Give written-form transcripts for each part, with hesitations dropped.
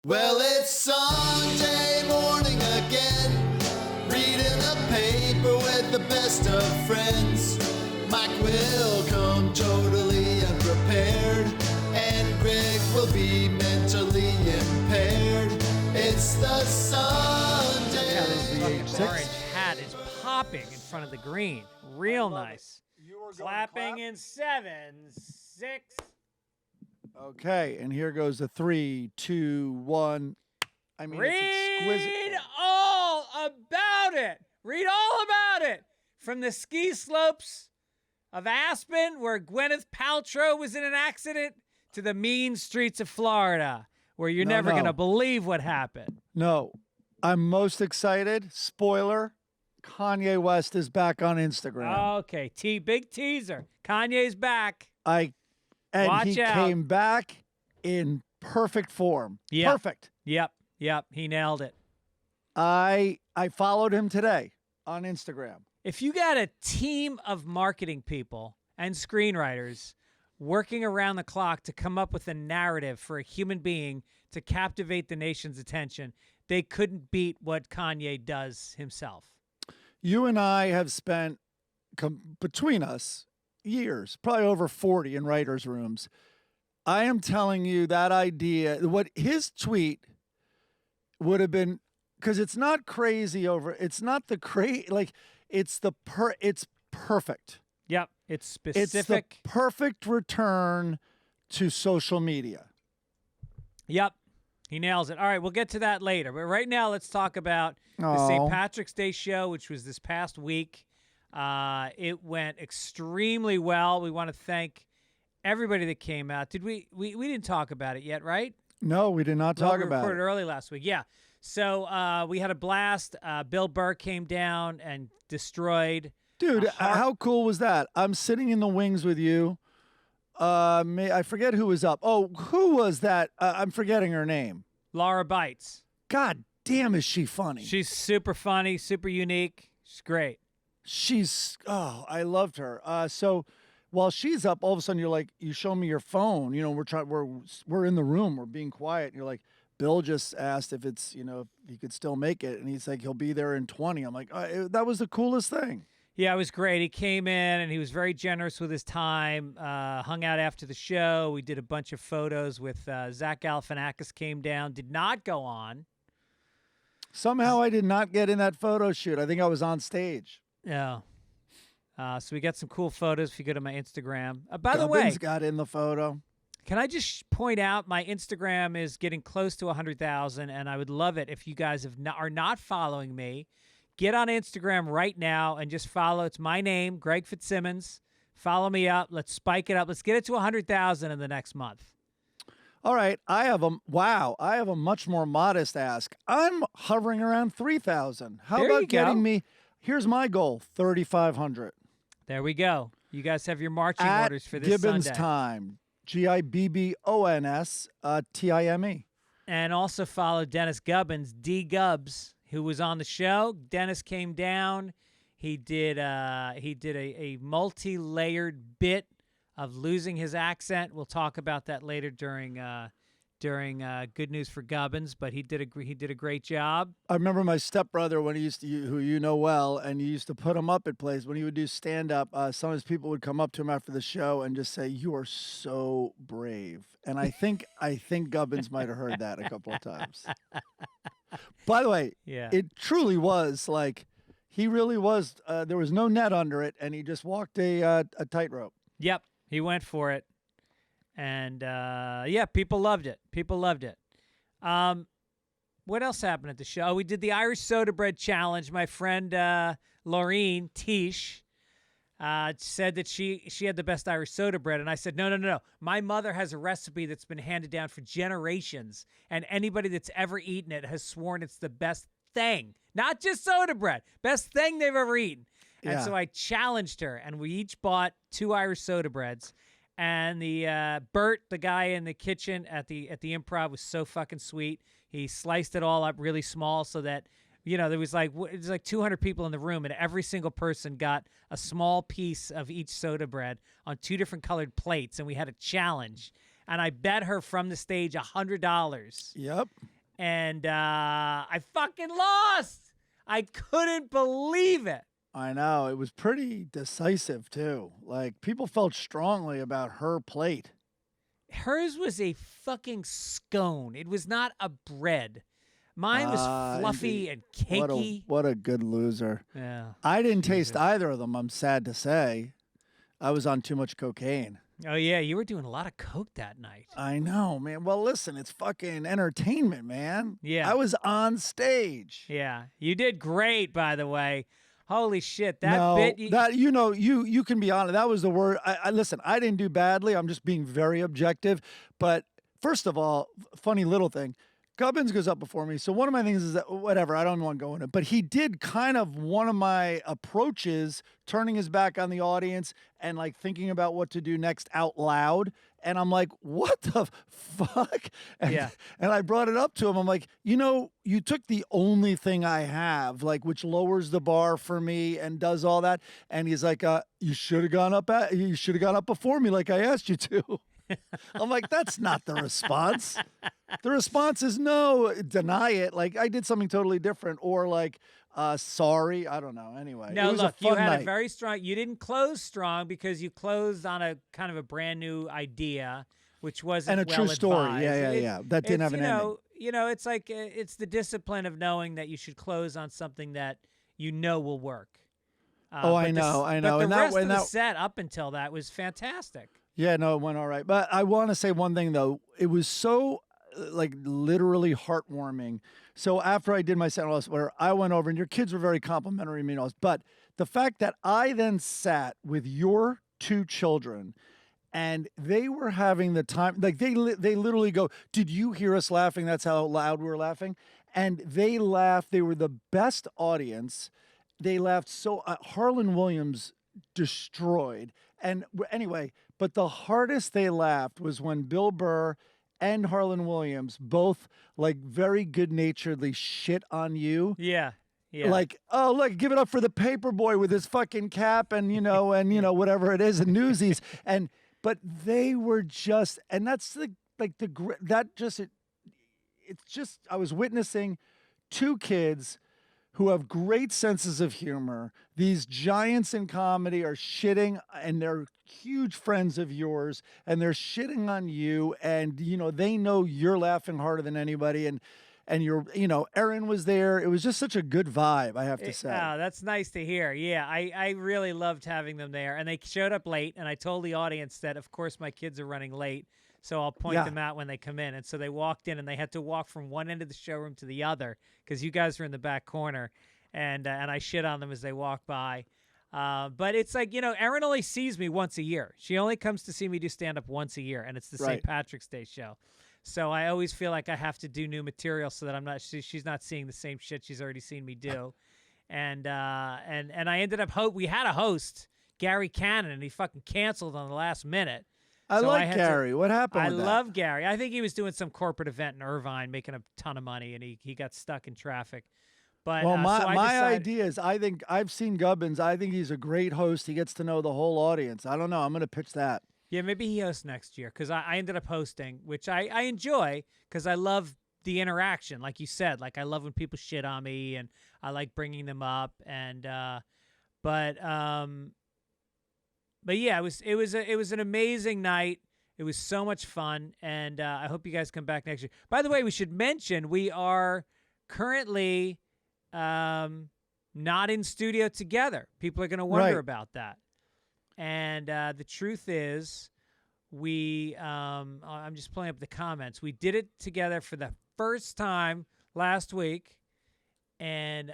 Well, it's Sunday morning again, reading the paper with the best of friends. Mike will come totally unprepared, and Greg will be mentally impaired. It's the Sunday. The orange hat is popping in front of the green. Real nice. Clapping in 7, 6. Okay, and here goes the 3, 2, 1. I mean, it's exquisite. Read all about it. Read all about it. From the ski slopes of Aspen, where Gwyneth Paltrow was in an accident, to the mean streets of Florida, where you're never going to believe what happened. No, I'm most excited. Spoiler, Kanye West is back on Instagram. Okay, big teaser. Kanye's back. And he out. came back in perfect form. Yep. Perfect. Yep. He nailed it. I followed him today on Instagram. If you got a team of marketing people and screenwriters working around the clock to come up with a narrative for a human being to captivate the nation's attention, they couldn't beat what Kanye does himself. You and I have spent, between us, years, probably over 40 in writers' rooms. I am telling you that idea, what his tweet would have been, because it's not crazy it's not the it's perfect. Yep, it's specific. It's the perfect return to social media. Yep, he nails it. All right, we'll get to that later. But right now, let's talk about the St. Patrick's Day show, which was this past week. It went extremely well. We want to thank everybody that came out. Did we didn't talk about it yet, right? No, we did not talk about it. We recorded early last week. Yeah. So we had a blast. Bill Burr came down and destroyed. Dude, how cool was that? I'm sitting in the wings with you. I forget who was up. Oh, who was that? I'm forgetting her name. Laura Bites. God damn, is she funny? She's super funny, super unique. She's great. I loved her. So while she's up, all of a sudden you're like, you show me your phone. You know, we're in the room, we're being quiet. And you're like, Bill just asked if it's, if he could still make it, and he's like, he'll be there in 20. I'm like, that was the coolest thing. Yeah, it was great. He came in and he was very generous with his time. Hung out after the show. We did a bunch of photos with Zach Galifianakis. Came down, did not go on. Somehow I did not get in that photo shoot. I think I was on stage. Yeah. So we got some cool photos if you go to my Instagram. By the way, Gibbons got in the photo. Can I just point out my Instagram is getting close to 100,000, and I would love it if you guys are not following me. Get on Instagram right now and just follow. It's my name, Greg Fitzsimmons. Follow me up. Let's spike it up. Let's get it to 100,000 in the next month. All right, I have a much more modest ask. I'm hovering around 3,000. How about getting me? Here's my goal, 3,500. There we go. You guys have your marching At orders for this Gibbons Sunday. time, Gibbons time. And also follow Dennis Gubbins, D Gubbs, who was on the show. Dennis came down. He did a multi-layered bit of losing his accent. We'll talk about that later during Good News for Gubbins, but he did a great job. I remember my stepbrother when he used to, who you know well, and he used to put him up at plays. When he would do stand-up, some of his people would come up to him after the show and just say, "You are so brave." And I think Gubbins might have heard that a couple of times. By the way, It truly was like, he really was, there was no net under it, and he just walked a tightrope. Yep, he went for it. And, people loved it. What else happened at the show? We did the Irish Soda Bread Challenge. My friend Laureen Tish said that she had the best Irish soda bread. And I said, no. My mother has a recipe that's been handed down for generations. And anybody that's ever eaten it has sworn it's the best thing. Not just soda bread. Best thing they've ever eaten. And so I challenged her. And we each bought 2 Irish soda breads. And the Bert, the guy in the kitchen at the Improv, was so fucking sweet. He sliced it all up really small so that, there was like 200 people in the room, and every single person got a small piece of each soda bread on 2 different colored plates, and we had a challenge. and I bet her from the stage $100. Yep. And I fucking lost. I couldn't believe it. I know. It was pretty decisive, too. Like, people felt strongly about her plate. Hers was a fucking scone. It was not a bread. Mine was fluffy and cakey. What a good loser. Yeah. I didn't taste either of them, I'm sad to say. I was on too much cocaine. Oh, yeah. You were doing a lot of coke that night. I know, man. Well, listen, it's fucking entertainment, man. Yeah. I was on stage. Yeah. You did great, by the way. Holy shit. That No, bit. you can be honest. That was the word. Listen, I didn't do badly. I'm just being very objective. But first of all, funny little thing. Gibbons goes up before me. So one of my things is that, whatever, I don't want to go in it, but he did kind of one of my approaches, turning his back on the audience and like thinking about what to do next out loud. And I'm like, what the fuck? And I brought it up to him. I'm like, you took the only thing I have, like, which lowers the bar for me and does all that. And he's like, you should have gone up before me like I asked you to. I'm like, that's not the response. The response is no, deny it. Like, I did something totally different, or like, sorry. I don't know. Anyway, no, it was look, a fun you had night. a very strong. You didn't close strong because you closed on a kind of a brand new idea, which wasn't and a true story. well-advised. Yeah. That didn't have an ending. It's like it's the discipline of knowing that you should close on something that will work. I know. But the And rest of the that set up until that was fantastic. Yeah, no, it went all right. But I want to say one thing, though. It was so, like, literally heartwarming. So after I did my set, whatever, I went over, and your kids were very complimentary to me. But the fact that I then sat with your two children, and they were having the time, like, they literally go, did you hear us laughing? That's how loud we were laughing. And they laughed. They were the best audience. They laughed so, Harlan Williams destroyed. And anyway, but the hardest they laughed was when Bill Burr and Harlan Williams both, like, very good-naturedly shit on you. Yeah. Like, oh, look, give it up for the paper boy with his fucking cap and, whatever it is, and Newsies. But they were just, and that's it's just, I was witnessing two kids who have great senses of humor. These giants in comedy are shitting, and they're huge friends of yours, and they're shitting on you, and, they know you're laughing harder than anybody, and you're, Erin was there. It was just such a good vibe, I have to say. Oh, that's nice to hear. Yeah, I really loved having them there, and they showed up late, and I told the audience that, of course, my kids are running late, so I'll point them out when they come in. And so they walked in, and they had to walk from one end of the showroom to the other because you guys were in the back corner, and I shit on them as they walk by. But it's like, Erin only sees me once a year. She only comes to see me do stand-up once a year, and it's the St. Patrick's Day show. So I always feel like I have to do new material so that she's not seeing the same shit she's already seen me do. And I ended up, we had a host, Gary Cannon, and he fucking canceled on the last minute. I like Gary. What happened with that? I love Gary. I think he was doing some corporate event in Irvine, making a ton of money, and he got stuck in traffic. But well, my decided, idea is, I think I've seen Gibbons. I think he's a great host. He gets to know the whole audience. I don't know. I'm going to pitch that. Yeah, maybe he hosts next year, because I ended up hosting, which I enjoy because I love the interaction. Like you said, like I love when people shit on me, and I like bringing them up. And but yeah, it was an amazing night. It was so much fun, and I hope you guys come back next year. By the way, we should mention we are currently not in studio together. People are going to wonder about that. And the truth is, I'm just pulling up the comments. We did it together for the first time last week, and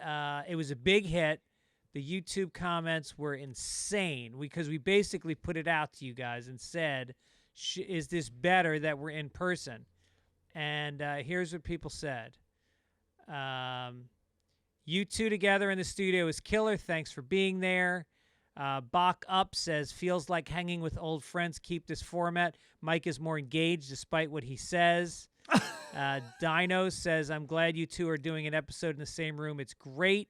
it was a big hit. The YouTube comments were insane because we basically put it out to you guys and said, is this better that we're in person? And here's what people said. You two together in the studio is killer. Thanks for being there. Bach Up says, feels like hanging with old friends. Keep this format. Mike is more engaged despite what he says. Dino says, I'm glad you two are doing an episode in the same room. It's great.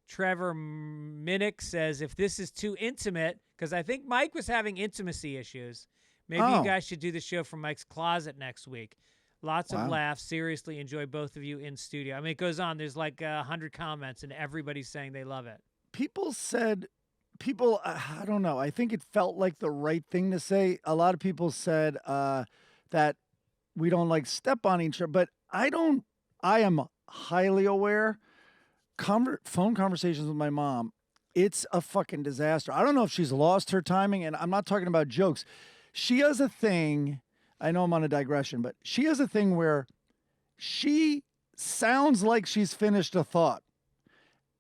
Trevor Minnick says, if this is too intimate, because I think Mike was having intimacy issues, Maybe you guys should do the show from Mike's closet next week. Lots of laughs. Seriously, enjoy both of you in studio. I mean, it goes on. There's like 100 comments, and everybody's saying they love it. People, I don't know. I think it felt like the right thing to say. A lot of people said that we don't like step on each other, but I don't. I am highly aware. Phone conversations with my mom, it's a fucking disaster. I don't know if she's lost her timing, and I'm not talking about jokes. She has a thing. I know I'm on a digression, but she has a thing where she sounds like she's finished a thought.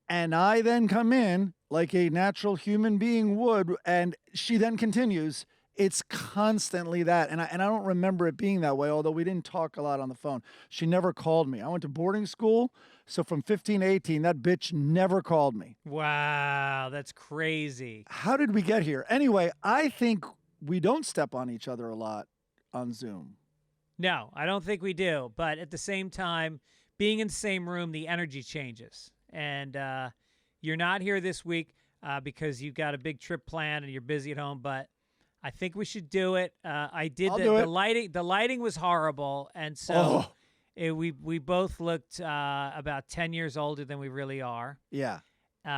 And I then come in like a natural human being would, and she then continues. It's constantly that. And I don't remember it being that way, although we didn't talk a lot on the phone. She never called me. I went to boarding school, so from 15 to 18, that bitch never called me. Wow, that's crazy. How did we get here? Anyway, I think we don't step on each other a lot on Zoom. No, I don't think we do. But at the same time, being in the same room, the energy changes. And you're not here this week because you've got a big trip planned and you're busy at home, but I think we should do it. I did the lighting. The lighting was horrible, and so we both looked about 10 years older than we really are. Yeah.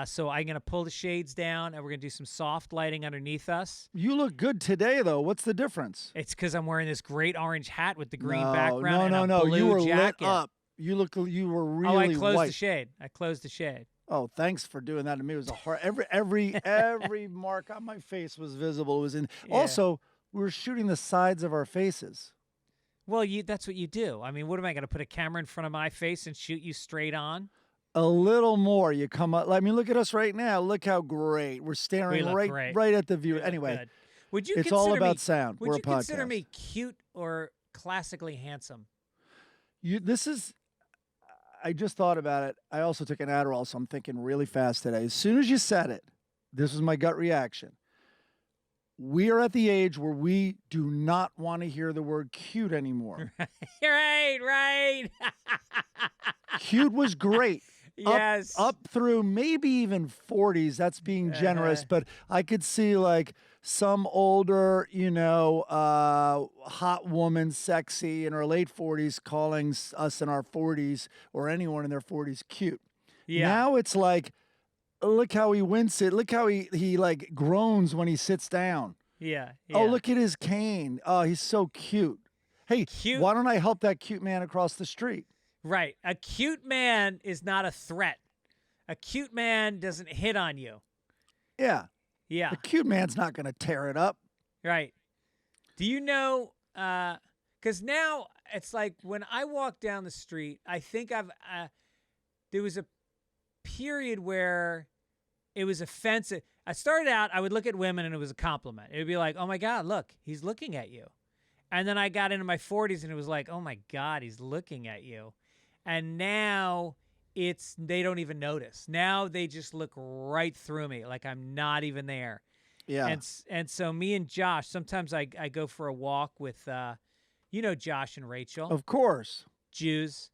So I'm gonna pull the shades down, and we're gonna do some soft lighting underneath us. You look good today, though. What's the difference? It's because I'm wearing this great orange hat with the green background and no. a blue You were jacket. lit up. You were really I closed white. the shade. I closed the shade. Oh, thanks for doing that to me. It was a hard. Every mark on my face was visible. It was in. Yeah. Also, we were shooting the sides of our faces. Well, that's what you do. I mean, what am I going to put a camera in front of my face and shoot you straight on? A little more. You come up. I mean, look at us right now. Look how great we're staring right at the view. Anyway, good. Would you? It's all about sound. Would we're you a podcast. consider me cute or classically handsome? This is. I just thought about it. I also took an Adderall, so I'm thinking really fast today. As soon as you said it, this was my gut reaction. We are at the age where we do not want to hear the word cute anymore. Right. Cute was great. Yes. Up through maybe even 40s. That's being generous, but I could see like some older, hot woman, sexy in her late 40s calling us in our 40s or anyone in their 40s cute. Yeah. Now it's like, look how he winces. Look how he like groans when he sits down. Yeah. Oh, look at his cane. Oh, he's so cute. Hey, why don't I help that cute man across the street? Right. A cute man is not a threat. A cute man doesn't hit on you. Yeah. Yeah. The cute man's not going to tear it up. Right. Do you know, because now it's like when I walk down the street, I think there was a period where it was offensive. I started out, I would look at women and it was a compliment. It would be like, oh my God, look, he's looking at you. And then I got into my 40s and it was like, oh my God, he's looking at you. And now they don't even notice. Now they just look right through me like I'm not even there. Yeah. And so me and Josh, sometimes I go for a walk with, Josh and Rachel. Of course. Jews.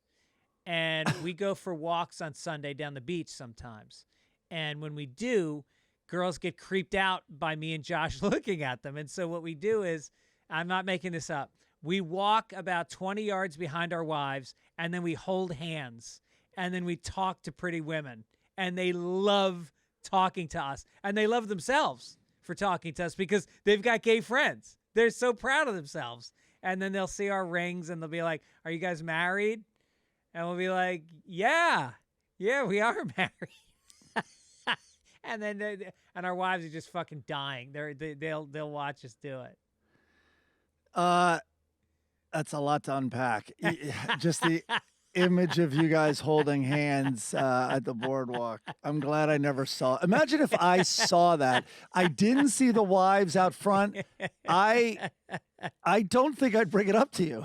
And we go for walks on Sunday down the beach sometimes. And when we do, girls get creeped out by me and Josh looking at them. And so what we do is, I'm not making this up, we walk about 20 yards behind our wives, and then we hold hands, and then we talk to pretty women. And they love talking to us. And they love themselves for talking to us because they've got gay friends. They're so proud of themselves. And then they'll see our rings, and they'll be like, are you guys married? And we'll be like, yeah, we are married. And then and our wives are just fucking dying. They'll watch us do it. That's a lot to unpack. Just the image of you guys holding hands at the boardwalk. I'm glad I never saw. Imagine if I saw that. I didn't see the wives out front. I don't think I'd bring it up to you.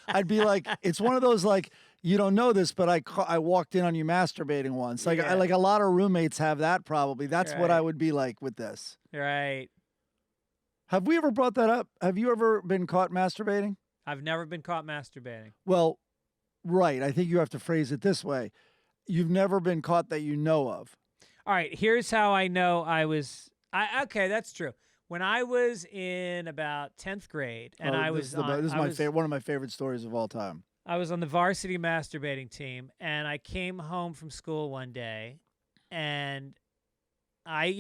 I'd be like, it's one of those like, you don't know this, but I walked in on you masturbating once. Like like a lot of roommates have that probably. That's what I would be like with this. Right. Have we ever brought that up? Have you ever been caught masturbating? I've never been caught masturbating. Well, right. I think you have to phrase it this way. You've never been caught that you know of. All right. Here's how I know I was. Okay, that's true. when I was in about 10th grade, and this is my favorite, one of my favorite stories of all time. I was on the varsity masturbating team, and I came home from school one day, and I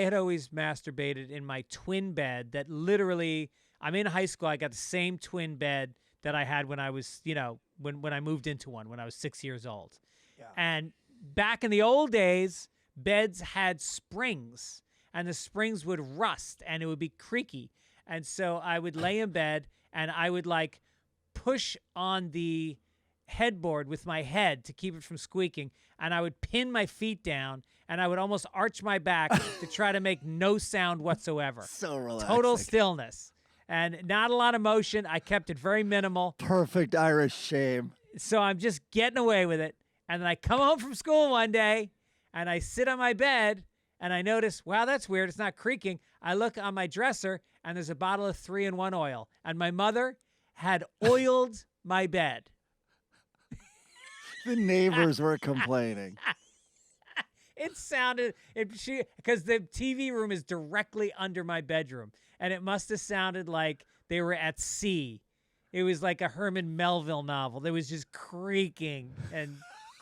had always masturbated in my twin bed that literally, I'm in high school, I got the same twin bed that I had when I was, when I moved into one when I was 6 years old. Yeah. And back in the old days, beds had springs, and the springs would rust, and it would be creaky. And so I would lay in bed, and I would like push on the headboard with my head to keep it from squeaking, and I would pin my feet down, and I would almost arch my back to try to make no sound whatsoever. So relaxing. Total stillness. And not a lot of motion. I kept it very minimal. Perfect Irish shame. So I'm just getting away with it. And then I come home from school one day, and I sit on my bed, and I notice, wow, that's weird. It's not creaking. I look on my dresser, and there's a bottle of 3-in-1 oil. And my mother had oiled my bed. The neighbors were complaining. It sounded, because the TV room is directly under my bedroom, and it must have sounded like they were at sea. It was like a Herman Melville novel. There was just creaking and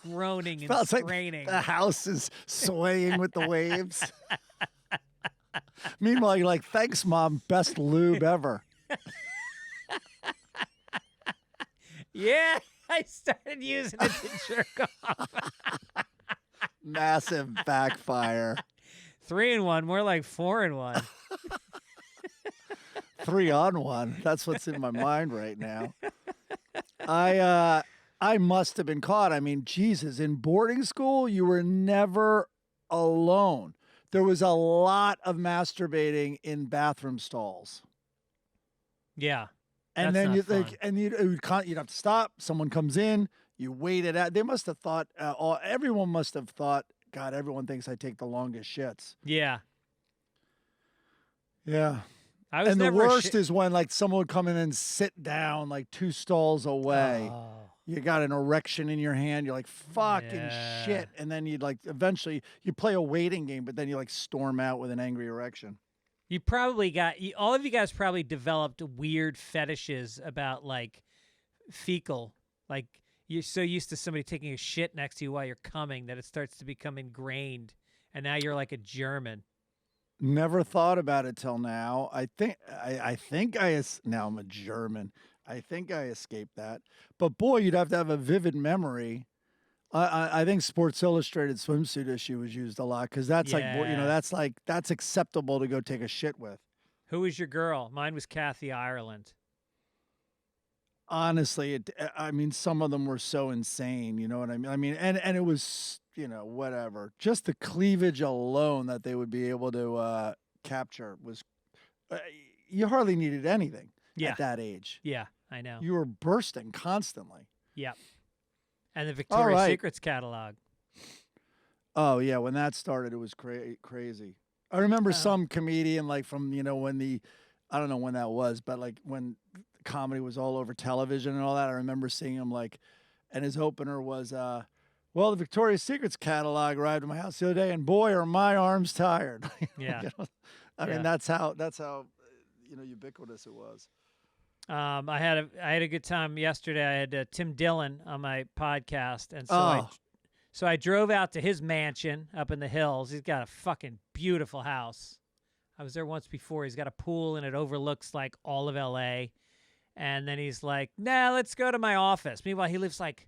groaning and straining. Like the house is swaying with the waves. Meanwhile, you're like, thanks, Mom. Best lube ever. Yeah, I started using it to jerk off. Massive backfire. 3-in-1, more like 4-in-1. 3-on-1. That's what's in my mind right now. I must have been caught. I mean, Jesus, in boarding school, you were never alone. There was a lot of masturbating in bathroom stalls. Yeah. And that's then not fun. you'd have to stop. Someone comes in. You wait it out. They must have thought. Everyone must have thought. God, everyone thinks I take the longest shits. Yeah. Yeah. And the worst is when like someone would come in and sit down like 2 stalls away. Oh. You got an erection in your hand. You're like, fucking shit. And then you'd like, eventually you play a waiting game, but then you like storm out with an angry erection. You probably all of you guys probably developed weird fetishes about like fecal. Like you're so used to somebody taking a shit next to you while you're coming that it starts to become ingrained. And now you're like a German. Never thought about it till now. I think now I'm a German. I think I escaped that. But boy, you'd have to have a vivid memory. I think Sports Illustrated swimsuit issue was used a lot because that's that's acceptable to go take a shit with. Who was your girl? Mine was Kathy Ireland. Honestly, I mean, some of them were so insane. You know what I mean? I mean, and it was, whatever. Just the cleavage alone that they would be able to capture was, you hardly needed anything at that age. Yeah, I know. You were bursting constantly. Yep. And the Victoria's Secrets catalog. Oh, yeah. When that started, it was crazy. I remember some comedian, like from, when I don't know when that was, but like when comedy was all over television and all that, I remember seeing him like, and his opener was, well, the Victoria's Secrets catalog arrived at my house the other day, and boy, are my arms tired. Yeah. I mean, that's how ubiquitous it was. I had a good time yesterday. I had Tim Dillon on my podcast, and so I drove out to his mansion up in the hills. He's got a fucking beautiful house. I was there once before. He's got a pool, and it overlooks like all of L.A. And then he's like, "Nah, let's go to my office." Meanwhile, he lives like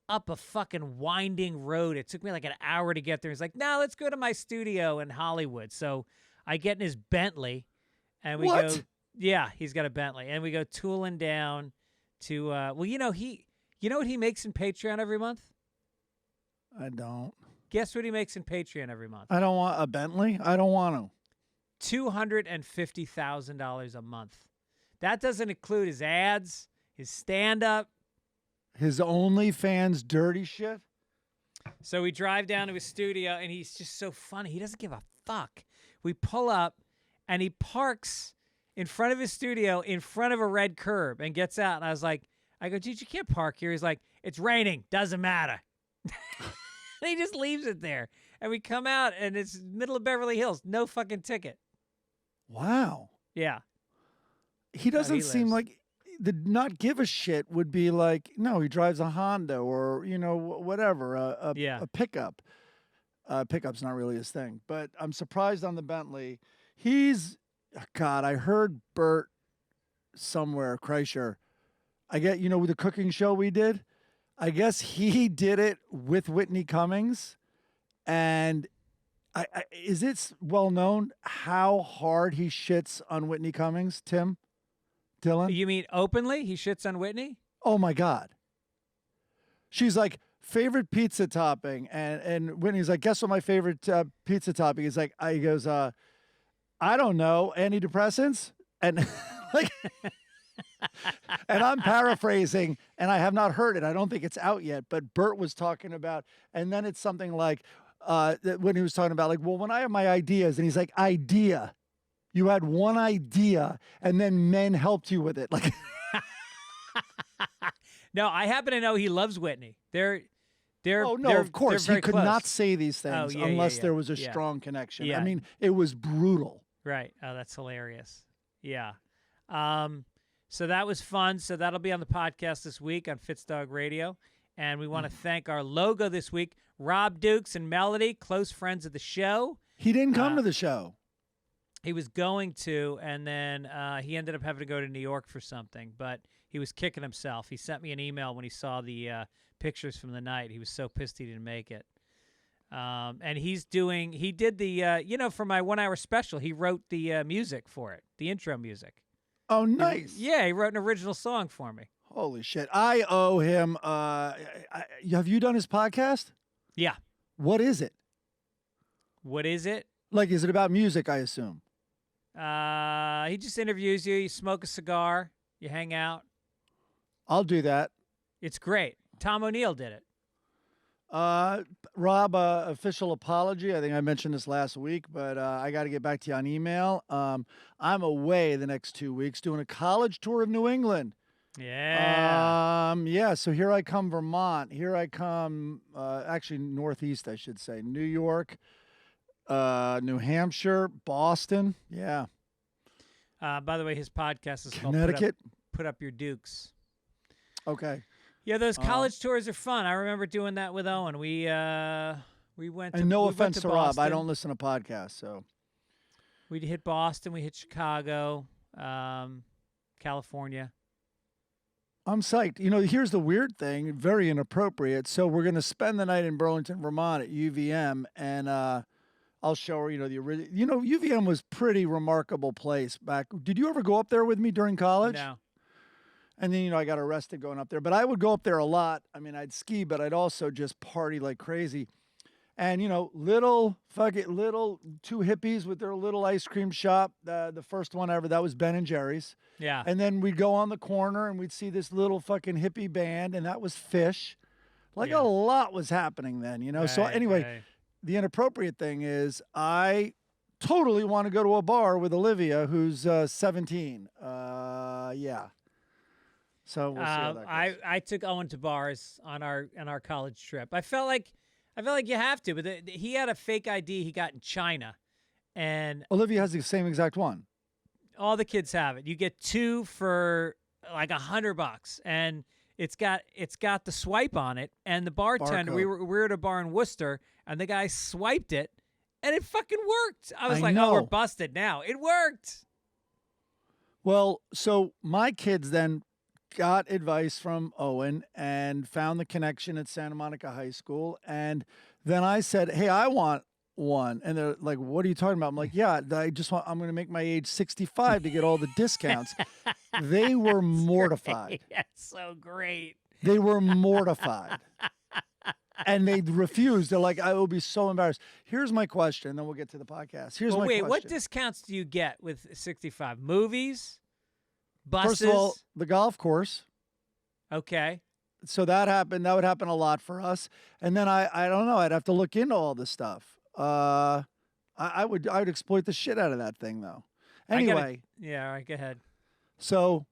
up a fucking winding road. It took me like an hour to get there. He's like, "Nah, let's go to my studio in Hollywood." So I get in his Bentley, and we go. Yeah, he's got a Bentley, and we go tooling down to. Well, you know what he makes in Patreon every month? I don't. Guess what he makes in Patreon every month? I don't want a Bentley. I don't want to. $250,000 a month. That doesn't include his ads, his stand-up, his OnlyFans dirty shit. So we drive down to his studio, and he's just so funny. He doesn't give a fuck. We pull up, and he parks in front of his studio in front of a red curb and gets out. And I go, dude, you can't park here. He's like, it's raining. Doesn't matter. And he just leaves it there. And we come out, and it's middle of Beverly Hills. No fucking ticket. Wow. Yeah. He doesn't seem lives. like the not give a shit would be like, no, he drives a Honda or, whatever, Yeah. a pickup. Pickup's not really his thing, but I'm surprised on the Bentley. God, I heard Bert somewhere, Kreischer. I get, with the cooking show we did, I guess he did it with Whitney Cummings. And is it well known how hard he shits on Whitney Cummings, Dillon? You mean openly? He shits on Whitney? Oh my God. She's like, favorite pizza topping. And Whitney's like, guess what my favorite pizza topping is? Like, he goes, I don't know, antidepressants? And like, and I'm paraphrasing, and I have not heard it. I don't think it's out yet, but Bert was talking about, and then it's something like, when he was talking about, like, well, when I have my ideas, and he's like, idea. You had one idea, and then men helped you with it. Like, No, I happen to know he loves Whitney. They're oh no, they're- of course they're he very could close. not say these Oh, things yeah, unless yeah. there was a Yeah. strong connection. Yeah. I mean, it was brutal. Right. Oh, that's hilarious. Yeah. So that was fun. So that'll be on the podcast this week on Fitzdog Radio. And we want to thank our logo this week, Rob Dukes and Melody, close friends of the show. He didn't come to the show. He was going to, and then he ended up having to go to New York for something, but he was kicking himself. He sent me an email when he saw the pictures from the night. He was so pissed he didn't make it. And he did the, for my 1 hour special, he wrote the music for it, the intro music. Oh, nice. Yeah, he wrote an original song for me. Holy shit. I owe him. Have you done his podcast? Yeah. What is it? What is it? Like, is it about music, I assume? He just interviews you. You smoke a cigar. You hang out. I'll do that. It's great. Tom O'Neill did it. Rob, official apology. I think I mentioned this last week, but I got to get back to you on email. I'm away the next 2 weeks doing a college tour of New England. Yeah. Yeah, so here I come, Vermont. Here I come, actually Northeast, I should say. New York, New Hampshire, Boston. Yeah. By the way, his podcast is called Connecticut. Put Up Your Dukes. Okay. Yeah, those college tours are fun. I remember doing that with Owen. We went to And no we went offense to Rob, I Boston. don't listen to podcasts, so. We hit Boston. We hit Chicago, California. I'm psyched. Here's the weird thing, very inappropriate. So we're going to spend the night in Burlington, Vermont at UVM, and I'll show her, the original. UVM was pretty remarkable place back. Did you ever go up there with me during college? No. And then, I got arrested going up there. But I would go up there a lot. I mean, I'd ski, but I'd also just party like crazy. And, little two hippies with their little ice cream shop. The first one ever, that was Ben and Jerry's. Yeah. And then we'd go on the corner and we'd see this little fucking hippie band, and that was Fish. Like Yeah. a lot was happening then, So Right, anyway, right. the inappropriate thing is I totally want to go to a bar with Olivia, who's 17. Yeah. So we'll see how that goes. I took Owen to bars on our college trip. I felt like you have to, but he had a fake ID he got in China, and Olivia has the same exact one. all the kids have it. You get 2 for like $100, and it's got the swipe on it. And the bartender, Barcode. we were at a bar in Worcester, and the guy swiped it, and it fucking worked. I was I like, oh, we're know. busted now. It worked. Well, so my kids then got advice from Owen and found the connection at Santa Monica High School. And then I said, hey, I want one. And they're like, what are you talking about? I'm like, yeah, I'm going to make my age 65 to get all the discounts. They were mortified. That's so great. They were mortified. And they refused. They're like, I will be so embarrassed. Here's my question, and then we'll get to the podcast. Here's my Wait, question. what discounts do you get with 65? Movies? Buses? First of all, the golf course. Okay. So that happened. That would happen a lot for us. And then I don't know. I'd have to look into all this stuff. I would exploit the shit out of that thing though. Anyway. Yeah, all right, go ahead. So,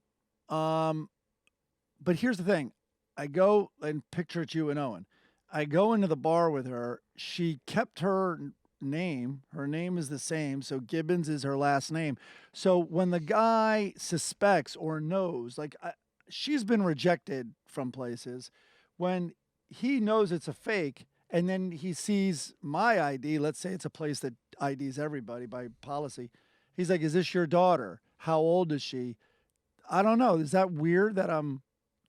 but here's the thing. I go and picture it's you and Owen. I go into the bar with her. She kept her name. Her name is the same, so Gibbons is her last name. So when the guy suspects or knows, like she's been rejected from places, when he knows it's a fake and then he sees my ID, let's say it's a place that IDs everybody by policy, he's like, is this your daughter? How old is she? I don't know. Is that weird that I'm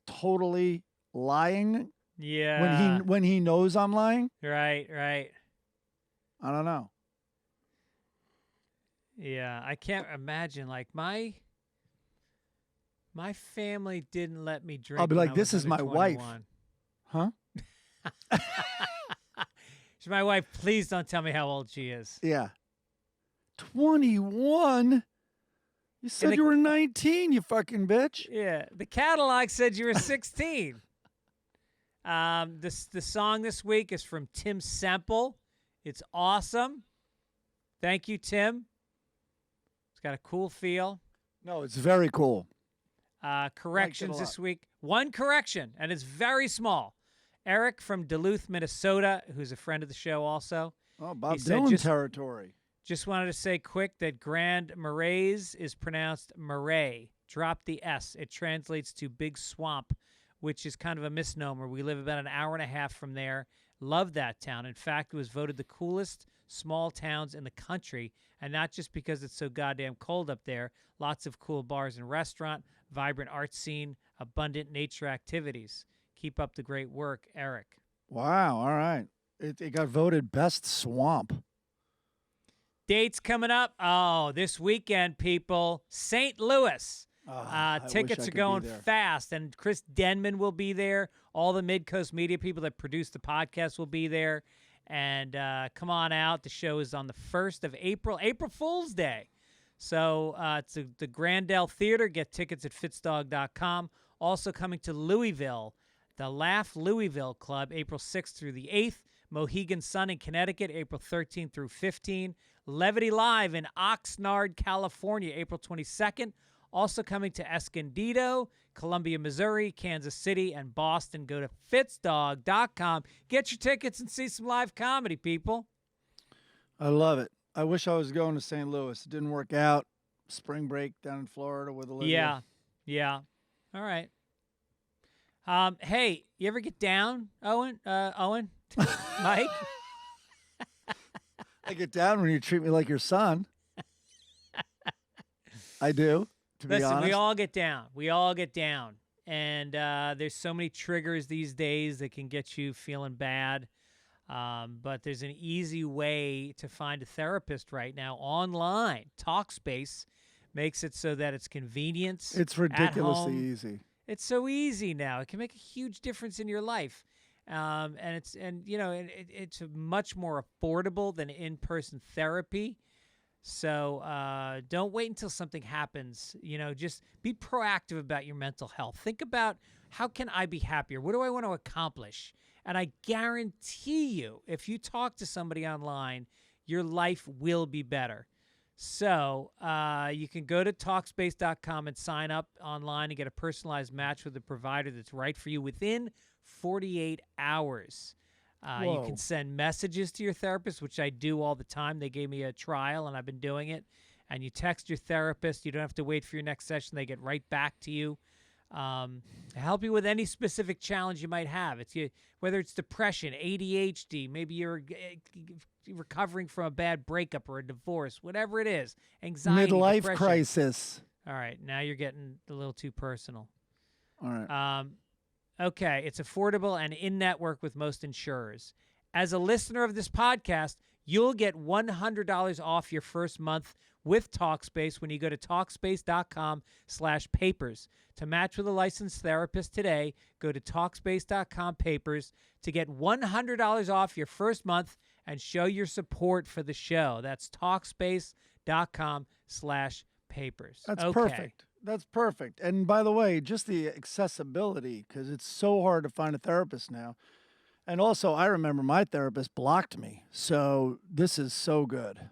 totally lying? Yeah. When he knows I'm lying? Right. I don't know. Yeah, I can't imagine. Like my family didn't let me drink. I'll be when like, I was this is under my wife. 21. Huh? She's my wife. Please don't tell me how old she is. Yeah. 21? You said you were 19, you fucking bitch. Yeah, the catalog said you were 16. The song this week is from Tim Semple. It's awesome. Thank you, Tim. It's got a cool feel. No, it's very cool. Corrections this week. One correction, and it's very small. Eric from Duluth, Minnesota, who's a friend of the show also. Oh, Bob Dylan territory. Just wanted to say quick that Grand Marais is pronounced Marais. Drop the S. It translates to Big Swamp, which is kind of a misnomer. We live about an hour and a half from there. Love that town. In fact, it was voted the coolest small towns in the country, and not just because it's so goddamn cold up there. Lots of cool bars and restaurant, vibrant art scene, abundant nature activities. Keep up the great work, Eric. Wow, all right. It got voted best swamp. Dates coming up. Oh, this weekend, people. St. Louis. Tickets are going fast, and Chris Denman will be there. All the Mid-Coast media people that produce the podcast will be there. And come on out. The show is on the 1st of April, April Fool's Day. So it's the Grandel Theater. Get tickets at fitzdog.com. Also coming to Louisville, the Laugh Louisville Club, April 6th through the 8th. Mohegan Sun in Connecticut, April 13th through 15th. Levity Live in Oxnard, California, April 22nd. Also coming to Escondido, Columbia, Missouri, Kansas City, and Boston. Go to fitzdog.com. Get your tickets and see some live comedy, people. I love it. I wish I was going to St. Louis. It didn't work out. Spring break down in Florida with Olivia. Yeah. All right. Hey, you ever get down, Owen? Mike? I get down when you treat me like your son. I do, to be honest. We all get down. We all get down. And there's so many triggers these days that can get you feeling bad. But there's an easy way to find a therapist right now online. Talkspace makes it so that it's convenient. It's ridiculously easy. It's so easy now. It can make a huge difference in your life. And it's much more affordable than in-person therapy. So don't wait until something happens. Just be proactive about your mental health. Think about, how can I be happier? What do I want to accomplish? And I guarantee you, if you talk to somebody online, your life will be better. So you can go to Talkspace.com and sign up online and get a personalized match with a provider that's right for you within 48 hours. You can send messages to your therapist, which I do all the time. They gave me a trial, and I've been doing it. And you text your therapist. You don't have to wait for your next session. They get right back to you. Help you with any specific challenge you might have. Whether it's depression, ADHD, maybe you're recovering from a bad breakup or a divorce, whatever it is, anxiety, midlife depression. crisis. All right, now you're getting a little too personal. All right. Okay, it's affordable and in-network with most insurers. As a listener of this podcast, you'll get $100 off your first month with Talkspace when you go to Talkspace.com/papers. To match with a licensed therapist today, go to Talkspace.com/papers to get $100 off your first month and show your support for the show. That's Talkspace.com/papers. That's okay. perfect. That's perfect. And by the way, just the accessibility, because it's so hard to find a therapist now. And also, I remember my therapist blocked me. So this is so good.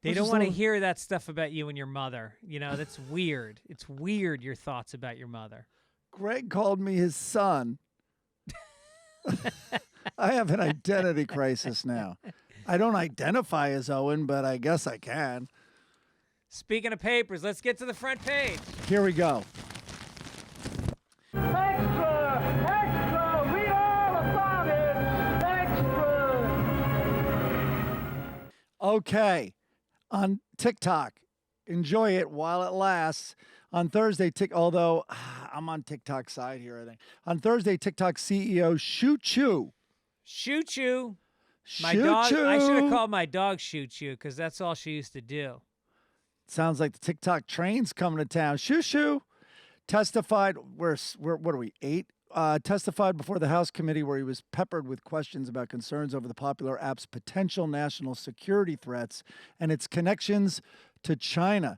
They don't want to hear that stuff about you and your mother. That's weird. It's weird, your thoughts about your mother. Greg called me his son. I have an identity crisis now. I don't identify as Owen, but I guess I can. Speaking of papers, let's get to the front page. Here we go. Extra! Extra! Read all about it! Extra! Okay, on TikTok, enjoy it while it lasts. On Thursday, although I'm on TikTok's side here, I think. On Thursday, TikTok CEO Shoo Choo. Shoo Choo. My Shoo dog. Choo. I should have called my dog Shoo Choo because that's all she used to do. Sounds like the TikTok train's coming to town. Shoo Shoo testified. What are we, 8? Testified before the House committee where he was peppered with questions about concerns over the popular app's potential national security threats and its connections to China.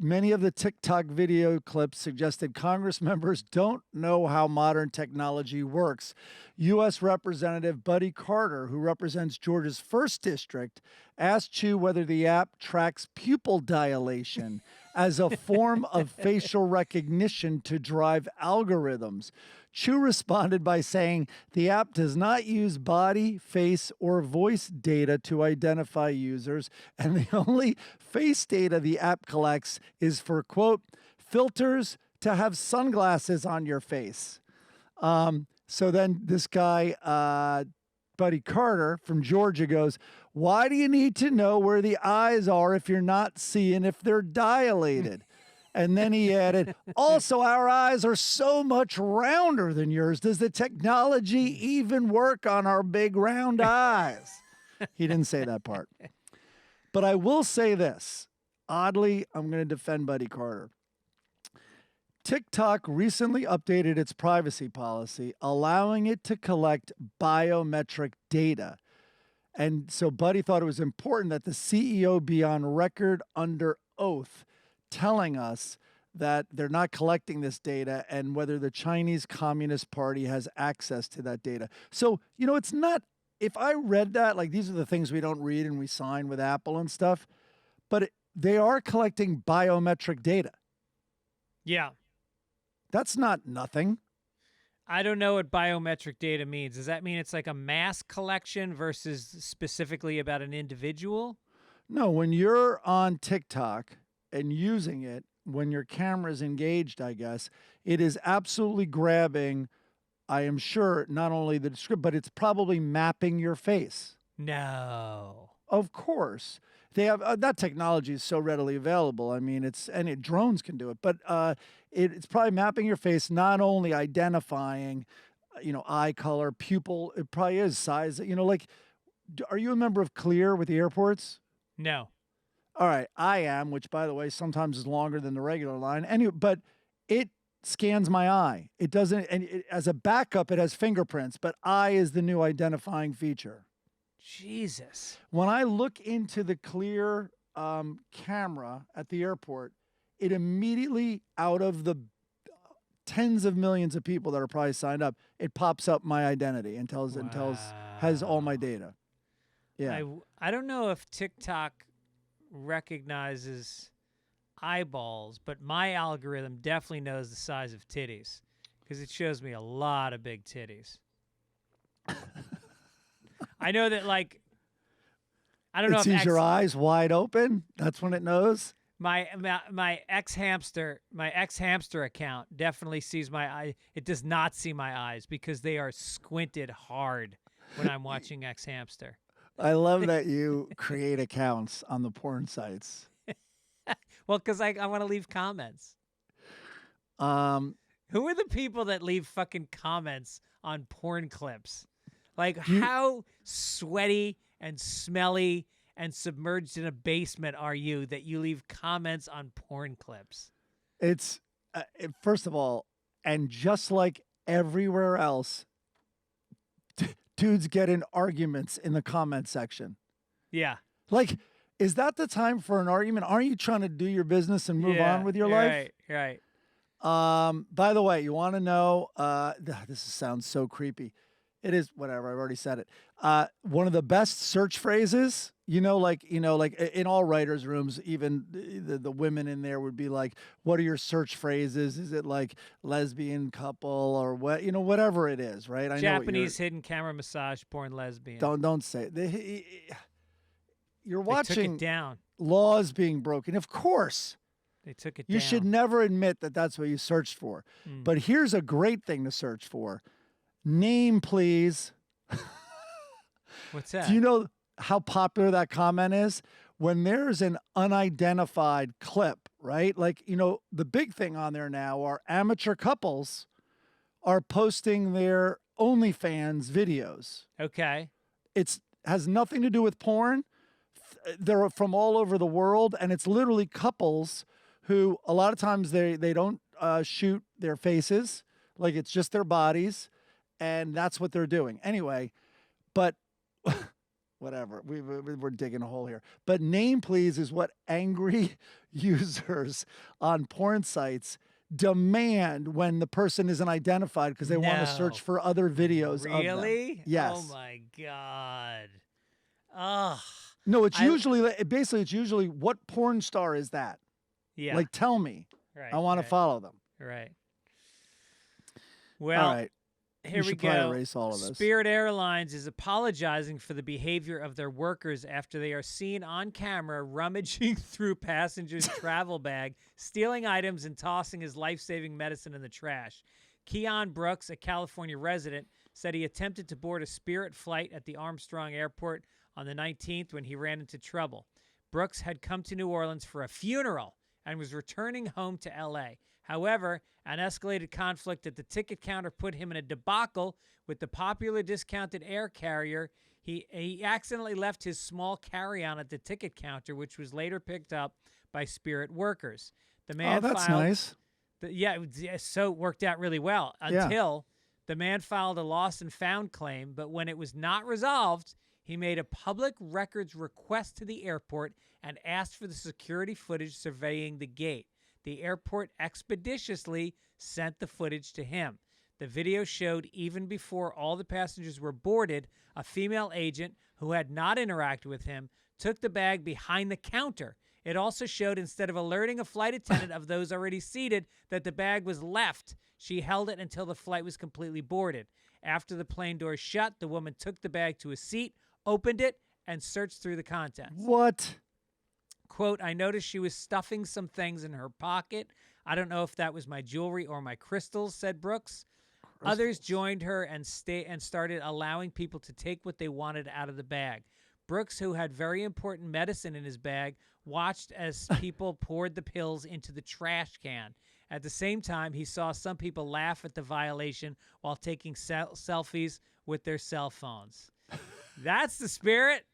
Many of the TikTok video clips suggested Congress members don't know how modern technology works. U.S. Representative Buddy Carter, who represents Georgia's 1st District, asked Chu whether the app tracks pupil dilation as a form of facial recognition to drive algorithms. Chu responded by saying the app does not use body, face, or voice data to identify users, and the only face data the app collects is for, quote, filters to have sunglasses on your face. So then this guy, Buddy Carter from Georgia goes, why do you need to know where the eyes are if you're not seeing if they're dilated? And then he added, also, our eyes are so much rounder than yours. Does the technology even work on our big round eyes? He didn't say that part. But I will say this. Oddly, I'm going to defend Buddy Carter. TikTok recently updated its privacy policy, allowing it to collect biometric data. And so Buddy thought it was important that the CEO be on record under oath telling us that they're not collecting this data and whether the Chinese Communist Party has access to that data. So, it's not, if I read that, like these are the things we don't read and we sign with Apple and stuff, but they are collecting biometric data. Yeah. That's not nothing. I don't know what biometric data means. Does that mean it's like a mass collection versus specifically about an individual? No, when you're on TikTok and using it, when your camera is engaged, I guess, it is absolutely grabbing, I am sure, not only the description, but it's probably mapping your face. No. Of course. They have that technology is so readily available. I mean, drones can do it, but it's probably mapping your face, not only identifying, eye color, pupil. It probably is size. Are you a member of Clear with the airports? No. All right, I am, which, by the way, sometimes is longer than the regular line. But it scans my eye. It doesn't, and as a backup, it has fingerprints, but eye is the new identifying feature. Jesus. When I look into the Clear camera at the airport, it immediately, out of the tens of millions of people that are probably signed up, it pops up my identity and has all my data. Yeah. I don't know if TikTok recognizes eyeballs, but my algorithm definitely knows the size of titties because it shows me a lot of big titties. I know that, I don't know if it sees your eyes wide open. That's when it knows. My ex hamster account definitely sees my eye. It does not see my eyes because they are squinted hard when I'm watching X hamster. I love that you create accounts on the porn sites. Well, because I want to leave comments. Who are the people that leave fucking comments on porn clips? How sweaty and smelly and submerged in a basement are you that you leave comments on porn clips? It's, first of all, and just like everywhere else, dudes get in arguments in the comment section. Yeah. Is that the time for an argument? Aren't you trying to do your business and move on with your life? Right. By the way, you want to know, this sounds so creepy. It is whatever. I've already said it. One of the best search phrases, like in all writers' rooms, even the women in there would be like, "What are your search phrases? Is it like lesbian couple or what? Whatever it is, right?" I Japanese hidden camera massage porn lesbian. Don't say you're watching. They took it down. Laws being broken. Of course, they took it. You down. should never admit that that's what you searched for. But here's a great thing to search for. Name, please. What's that? Do you know how popular that comment is? When there's an unidentified clip, right? Like, the big thing on there now are amateur couples are posting their OnlyFans videos. Okay. It has nothing to do with porn. They're from all over the world, and it's literally couples who a lot of times they don't shoot their faces. Like, it's just their bodies. And that's what they're doing. Anyway, but whatever. We're digging a hole here. But name, please, is what angry users on porn sites demand when the person isn't identified because they want to search for other videos of them. Really? Yes. Oh, my God. Ugh. No, it's usually what porn star is that? Yeah. Like, tell me. Right. I want to follow them. Right. Well. All right. Here we go. Erase all of this. Spirit Airlines is apologizing for the behavior of their workers after they are seen on camera rummaging through passengers' travel bag, stealing items, and tossing his life-saving medicine in the trash. Keon Brooks, a California resident, said he attempted to board a Spirit flight at the Armstrong Airport on the 19th when he ran into trouble. Brooks had come to New Orleans for a funeral and was returning home to L.A. However, an escalated conflict at the ticket counter put him in a debacle with the popular discounted air carrier. He accidentally left his small carry-on at the ticket counter, which was later picked up by Spirit workers. The man that's filed, nice. So it worked out really well until the man filed a lost and found claim, but when it was not resolved, he made a public records request to the airport and asked for the security footage surveying the gate. The airport expeditiously sent the footage to him. The video showed even before all the passengers were boarded, a female agent who had not interacted with him took the bag behind the counter. It also showed instead of alerting a flight attendant of those already seated that the bag was left, she held it until the flight was completely boarded. After the plane doors shut, the woman took the bag to a seat, opened it, and searched through the contents. What? Quote, I noticed she was stuffing some things in her pocket. I don't know if that was my jewelry or my crystals, said Brooks. Others joined her and started allowing people to take what they wanted out of the bag. Brooks, who had very important medicine in his bag, watched as people poured the pills into the trash can. At the same time, he saw some people laugh at the violation while taking selfies with their cell phones. That's the spirit.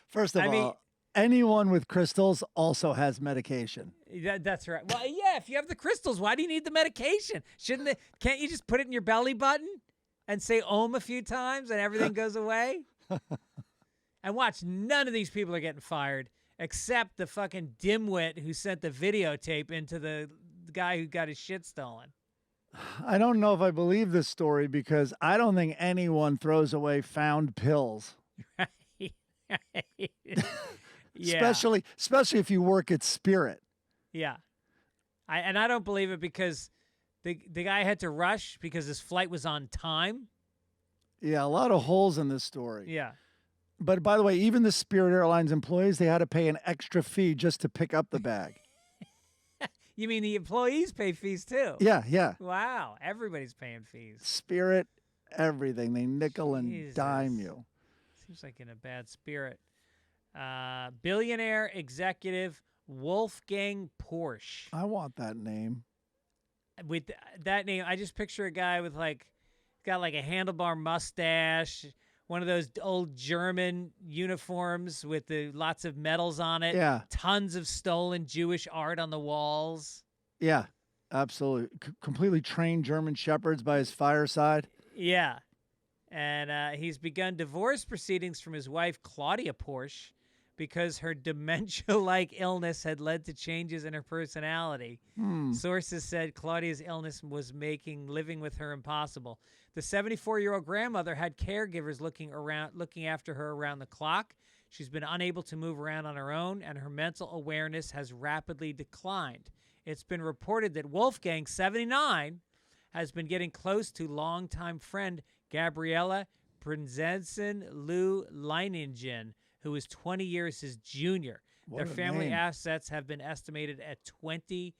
First of all, anyone with crystals also has medication. That's right. Well, yeah, if you have the crystals, why do you need the medication? Can't you just put it in your belly button and say Om a few times and everything goes away? And watch, none of these people are getting fired except the fucking dimwit who sent the videotape into the guy who got his shit stolen. I don't know if I believe this story because I don't think anyone throws away found pills. Yeah. Especially if you work at Spirit. Yeah. I don't believe it because the guy had to rush because his flight was on time. Yeah, a lot of holes in this story. Yeah. But by the way, even the Spirit Airlines employees, they had to pay an extra fee just to pick up the bag. You mean the employees pay fees too? Yeah. Wow. Everybody's paying fees. Spirit, everything. They nickel and Jesus. dime you. Seems like in a bad spirit. Billionaire executive Wolfgang Porsche. I want that name. With that name, I just picture a guy with got like a handlebar mustache, one of those old German uniforms with lots of medals on it. Yeah. Tons of stolen Jewish art on the walls. Yeah, absolutely. Completely trained German shepherds by his fireside. Yeah. And he's begun divorce proceedings from his wife, Claudia Porsche, because her dementia-like illness had led to changes in her personality. Sources said Claudia's illness was making living with her impossible. The 74-year-old grandmother had caregivers looking after her around the clock. She's been unable to move around on her own, and her mental awareness has rapidly declined. It's been reported that Wolfgang, 79, has been getting close to longtime friend Gabriella Prinzensen Lou Leiningen, who is 20 years his junior. Their family assets have been estimated at 20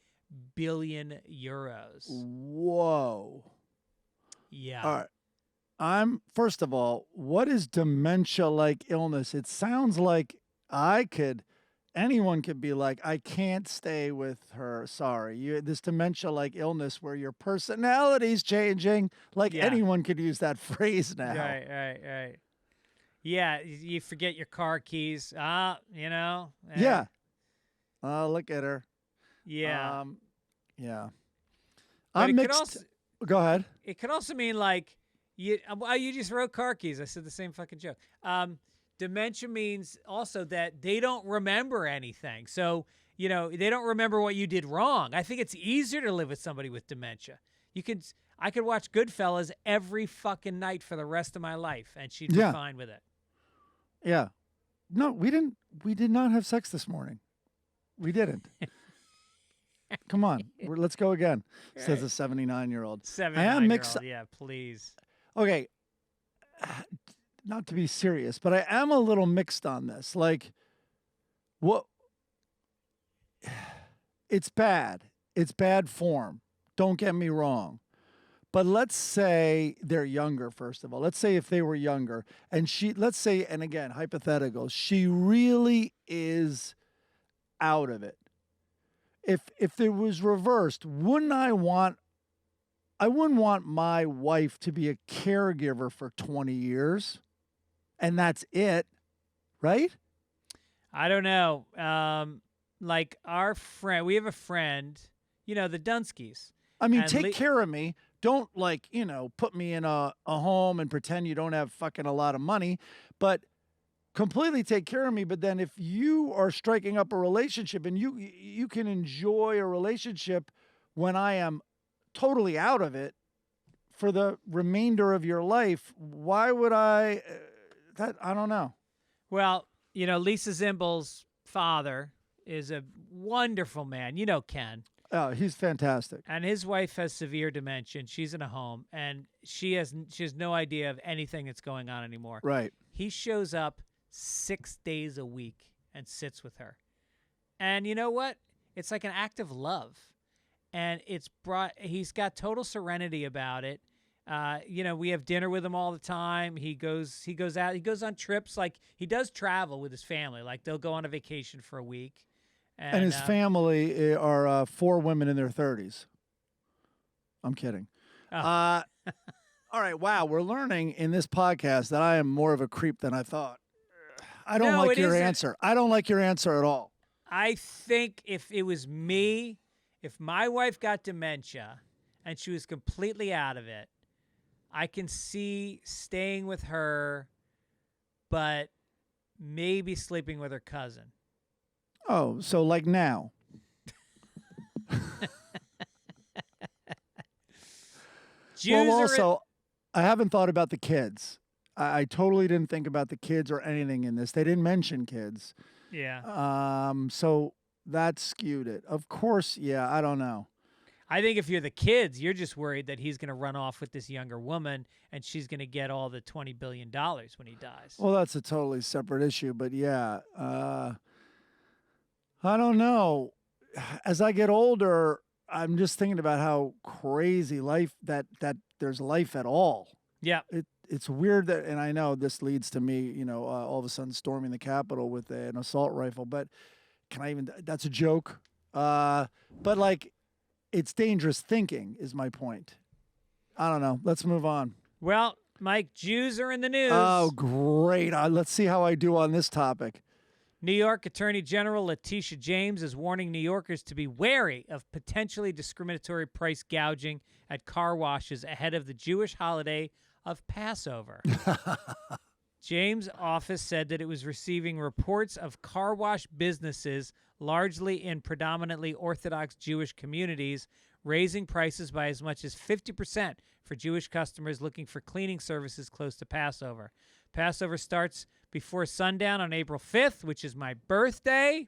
billion euros. Whoa. Yeah. All right. First of all, what is dementia-like illness? It sounds like anyone could be like, I can't stay with her. Sorry. This dementia-like illness where your personality's changing. Like anyone could use that phrase now. Right. Yeah, you forget your car keys. You know. Yeah. Look at her. Yeah. Yeah. But I'm mixed. Go ahead. It could also mean like you just wrote car keys. I said the same fucking joke. Dementia means also that they don't remember anything. So, they don't remember what you did wrong. I think it's easier to live with somebody with dementia. I could watch Goodfellas every fucking night for the rest of my life, and she'd be fine with it. Yeah. No, we did not have sex this morning. We didn't. Come on. Let's go again, says a 79-year-old. 79-year-old, yeah, please. Okay. Not to be serious, but I am a little mixed on this. Like, what? It's bad. It's bad form. Don't get me wrong. But let's say they're younger, first of all. Let's say if they were younger, and let's say, and again, hypothetical, she really is out of it. If it was reversed, I wouldn't want my wife to be a caregiver for 20 years. And that's it, right? I don't know. Like our friend, we have a friend, the Dunskys. I mean, take care of me. Don't put me in a home and pretend you don't have fucking a lot of money, but completely take care of me. But then if you are striking up a relationship and you can enjoy a relationship when I am totally out of it for the remainder of your life, why would I... I don't know. Well, Lisa Zimbel's father is a wonderful man. You know Ken. Oh, he's fantastic. And his wife has severe dementia, and she's in a home, and she has no idea of anything that's going on anymore. Right. He shows up 6 days a week and sits with her. And you know what? It's like an act of love. And he's got total serenity about it. We have dinner with him all the time. He goes out, he goes on trips. Like, he does travel with his family. Like, they'll go on a vacation for a week. And his family are 4 women in their 30s. I'm kidding. Oh. All right. Wow. We're learning in this podcast that I am more of a creep than I thought. I don't like your answer. I don't like your answer at all. I think if it was me, if my wife got dementia and she was completely out of it, I can see staying with her, but maybe sleeping with her cousin. Oh, so like now. Well, also, I haven't thought about the kids. I totally didn't think about the kids or anything in this. They didn't mention kids. Yeah. So that skewed it. Of course, yeah, I don't know. I think if you're the kids, you're just worried that he's going to run off with this younger woman and she's going to get all the $20 billion when he dies. Well, that's a totally separate issue, but yeah. I don't know. As I get older, I'm just thinking about how crazy life that there's life at all. Yeah. It's weird that, and I know this leads to me, all of a sudden storming the Capitol with an assault rifle, but that's a joke. But like, it's dangerous thinking is my point. I don't know. Let's move on. Well, Mike, Jews are in the news. Oh, great. Let's see how I do on this topic. New York Attorney General Letitia James is warning New Yorkers to be wary of potentially discriminatory price gouging at car washes ahead of the Jewish holiday of Passover. James' office said that it was receiving reports of car wash businesses, largely in predominantly Orthodox Jewish communities, raising prices by as much as 50% for Jewish customers looking for cleaning services close to Passover. Passover starts before sundown on April 5th, which is my birthday.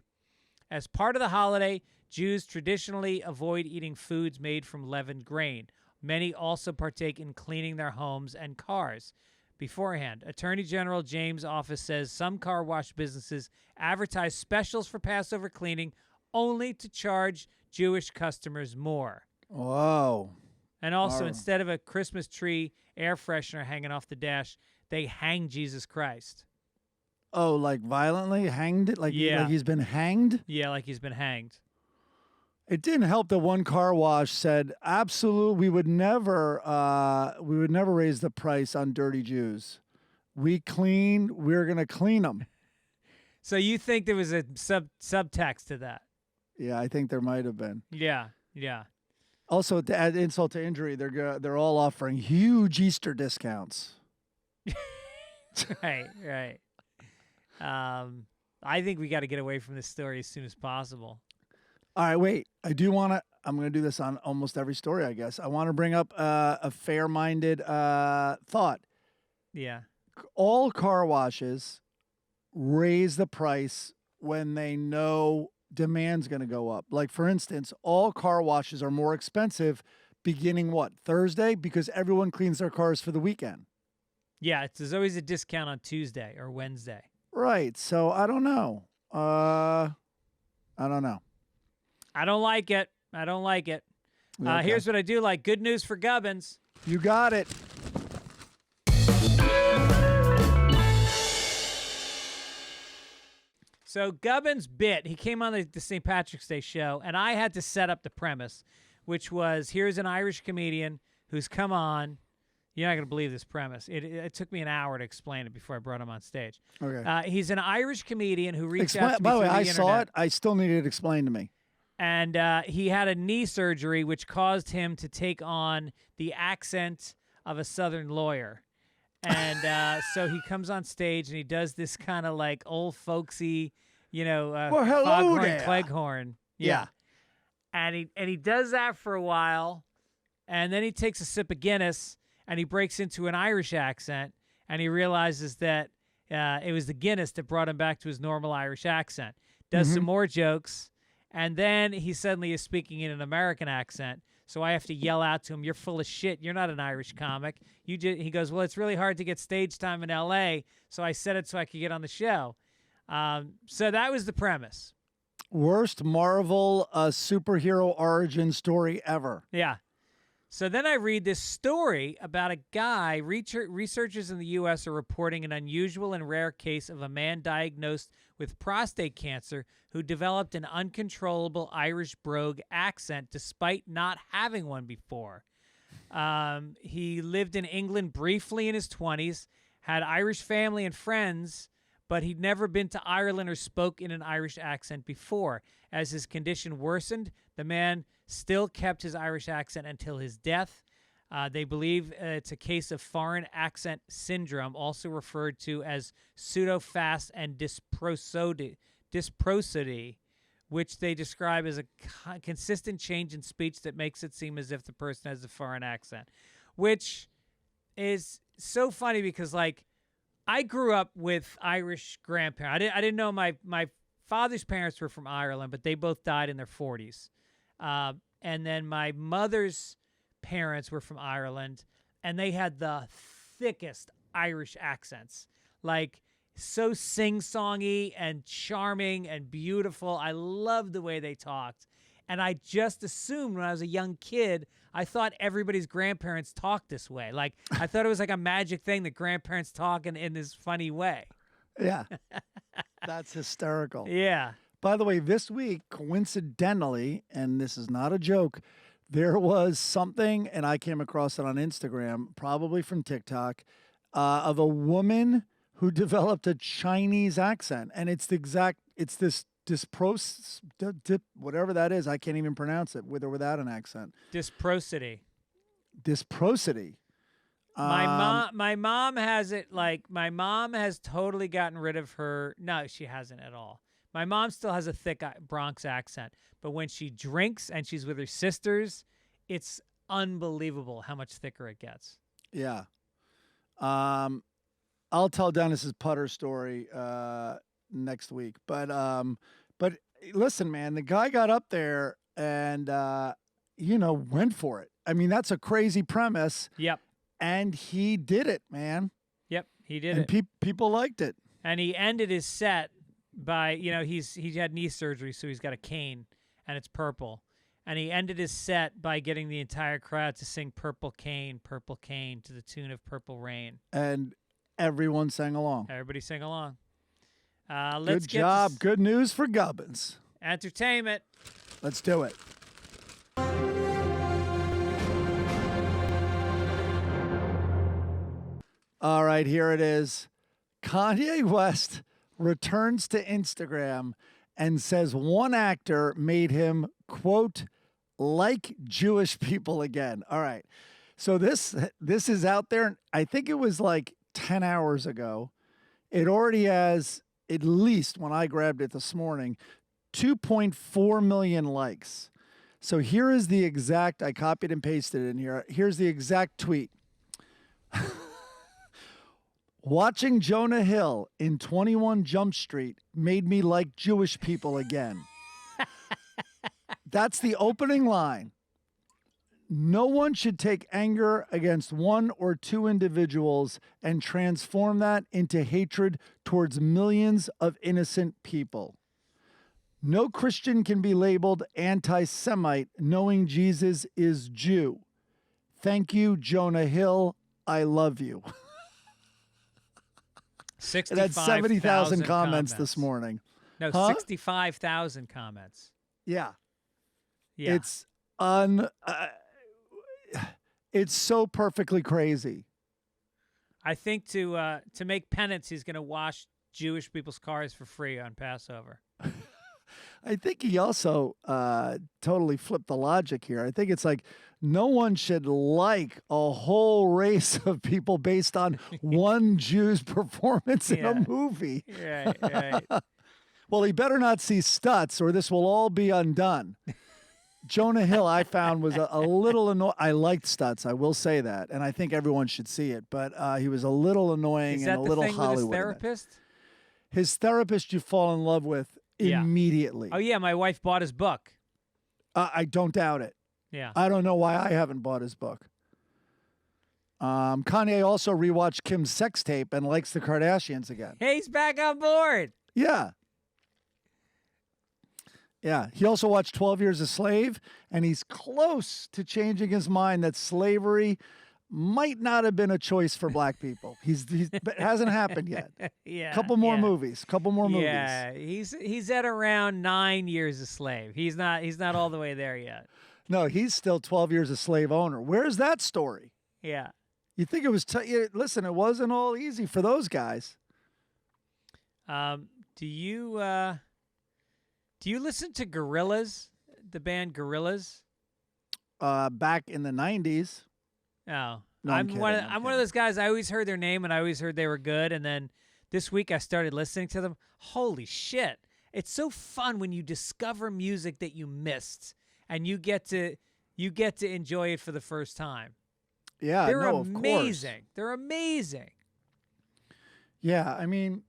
As part of the holiday, Jews traditionally avoid eating foods made from leavened grain. Many also partake in cleaning their homes and cars beforehand. Attorney General James' office says some car wash businesses advertise specials for Passover cleaning only to charge Jewish customers more. Whoa. And also, Wow. instead of a Christmas tree air freshener hanging off the dash, they hang Jesus Christ. Oh, like violently hanged it? Like, Yeah. like he's been hanged? Yeah, like he's been hanged. It didn't help that one car wash said, absolute, we would never raise the price on dirty Jews. We're going to clean them. So you think there was a subtext to that? Yeah, I think there might have been. Yeah, yeah. Also, to add insult to injury, they're all offering huge Easter discounts. Right. I think we got to get away from this story as soon as possible. All right, wait. I'm going to do this on almost every story, I guess. I want to bring up a fair-minded thought. Yeah. All car washes raise the price when they know demand's going to go up. Like, for instance, all car washes are more expensive beginning Thursday? Because everyone cleans their cars for the weekend. Yeah, there's always a discount on Tuesday or Wednesday. Right. So I don't know. I don't know. I don't like it. Okay. Here's what I do like. Good news for Gibbons. You got it. So Gibbons bit. He came on the St. Patrick's Day show, and I had to set up the premise, which was here's an Irish comedian who's come on. You're not going to believe this premise. It took me an hour to explain it before I brought him on stage. Okay. He's an Irish comedian who reached out to me By the way, through I the saw internet. it. I still need it explained to me. And he had a knee surgery, which caused him to take on the accent of a Southern lawyer. And so he comes on stage and he does this kind of like old folksy, Well, hello foghorn, there. cleghorn. Yeah. And he does that for a while, and then he takes a sip of Guinness and he breaks into an Irish accent, and he realizes that it was the Guinness that brought him back to his normal Irish accent. Does some more jokes, and then he suddenly is speaking in an American accent. So I have to yell out to him, "You're full of shit. You're not an Irish comic." He goes, "Well, it's really hard to get stage time in L.A., so I said it so I could get on the show." So that was the premise. Worst Marvel superhero origin story ever. Yeah. So then I read this story about a guy. Researchers in the U.S. are reporting an unusual and rare case of a man diagnosed with prostate cancer who developed an uncontrollable Irish brogue accent despite not having one before. He lived in England briefly in his 20s, had Irish family and friends, but he'd never been to Ireland or spoke in an Irish accent before. As his condition worsened, the man still kept his Irish accent until his death. They believe it's a case of foreign accent syndrome, also referred to as pseudo-fast and dysprosody, which they describe as a consistent change in speech that makes it seem as if the person has a foreign accent, which is so funny because, like, I grew up with Irish grandparents. I didn't know my father's parents were from Ireland, but they both died in their 40s. And then my mother's parents were from Ireland, and they had the thickest Irish accents, like so sing-songy and charming and beautiful. I loved the way they talked. And I just assumed when I was a young kid, I thought everybody's grandparents talked this way. Like, I thought it was like a magic thing that grandparents talk in this funny way. Yeah. That's hysterical. Yeah. By the way, this week, coincidentally, and this is not a joke, there was something, and I came across it on Instagram, probably from TikTok, of a woman who developed a Chinese accent. And it's this whatever that is, I can't even pronounce it with or without an accent. Dysprosody. Dysprosody. My mom has it like my mom has totally gotten rid of her. No, she hasn't at all. My mom still has a thick Bronx accent, but when she drinks and she's with her sisters, it's unbelievable how much thicker it gets. Yeah. I'll tell Dennis's putter story next week. But listen, man, the guy got up there and went for it. I mean, that's a crazy premise. Yep. And he did it, man. Yep, he did and it. People liked it. And he ended his set by, he had knee surgery, so he's got a cane, and it's purple. And he ended his set by getting the entire crowd to sing Purple Cane to the tune of Purple Rain. And everyone sang along. Everybody sang along. Good job. Good news for Gibbons. Entertainment. Let's do it. All right, here it is. Kanye West returns to Instagram and says one actor made him, quote, like Jewish people again. All right. So this is out there. I think it was like 10 hours ago. It already has, at least when I grabbed it this morning, 2.4 million likes. So here is the exact, I copied and pasted it in here. Here's the exact tweet. Watching Jonah Hill in 21 Jump Street made me like Jewish people again. That's the opening line. No one should take anger against one or two individuals and transform that into hatred towards millions of innocent people. No Christian can be labeled anti-Semite knowing Jesus is Jew. Thank you, Jonah Hill. I love you. 65,000 It had 70,000 comments this morning. No, Huh? 65,000 comments. Yeah. Yeah. It's so perfectly crazy. I think to make penance, he's going to wash Jewish people's cars for free on Passover. I think he also totally flipped the logic here. I think it's like no one should like a whole race of people based on one Jew's performance in a movie. Right. Well, he better not see Stutz or this will all be undone. Jonah Hill, I found, was a little annoying. I liked Stutz, I will say that, and I think everyone should see it. But he was a little annoying and a little Hollywood. Is that the thing with his therapist? His therapist you fall in love with immediately. Oh, yeah, my wife bought his book. I don't doubt it. Yeah. I don't know why I haven't bought his book. Kanye also rewatched Kim's sex tape and likes the Kardashians again. Hey, he's back on board. Yeah. Yeah. He also watched 12 Years a Slave, and he's close to changing his mind that slavery might not have been a choice for black people. But it hasn't happened yet. Yeah. Couple more movies. Yeah. He's at around 9 years a slave. He's not all the way there yet. No, he's still 12 years a slave owner. Where's that story? Yeah. You think it was listen, it wasn't all easy for those guys. Do you listen to Gorillaz, the band Gorillaz? Back in the 90s. Oh. No, I'm one of those guys. I always heard their name and I always heard they were good, and then this week I started listening to them. Holy shit. It's so fun when you discover music that you missed and you get to enjoy it for the first time. Yeah, they're no, amazing. Of course. They're amazing. Yeah, I mean,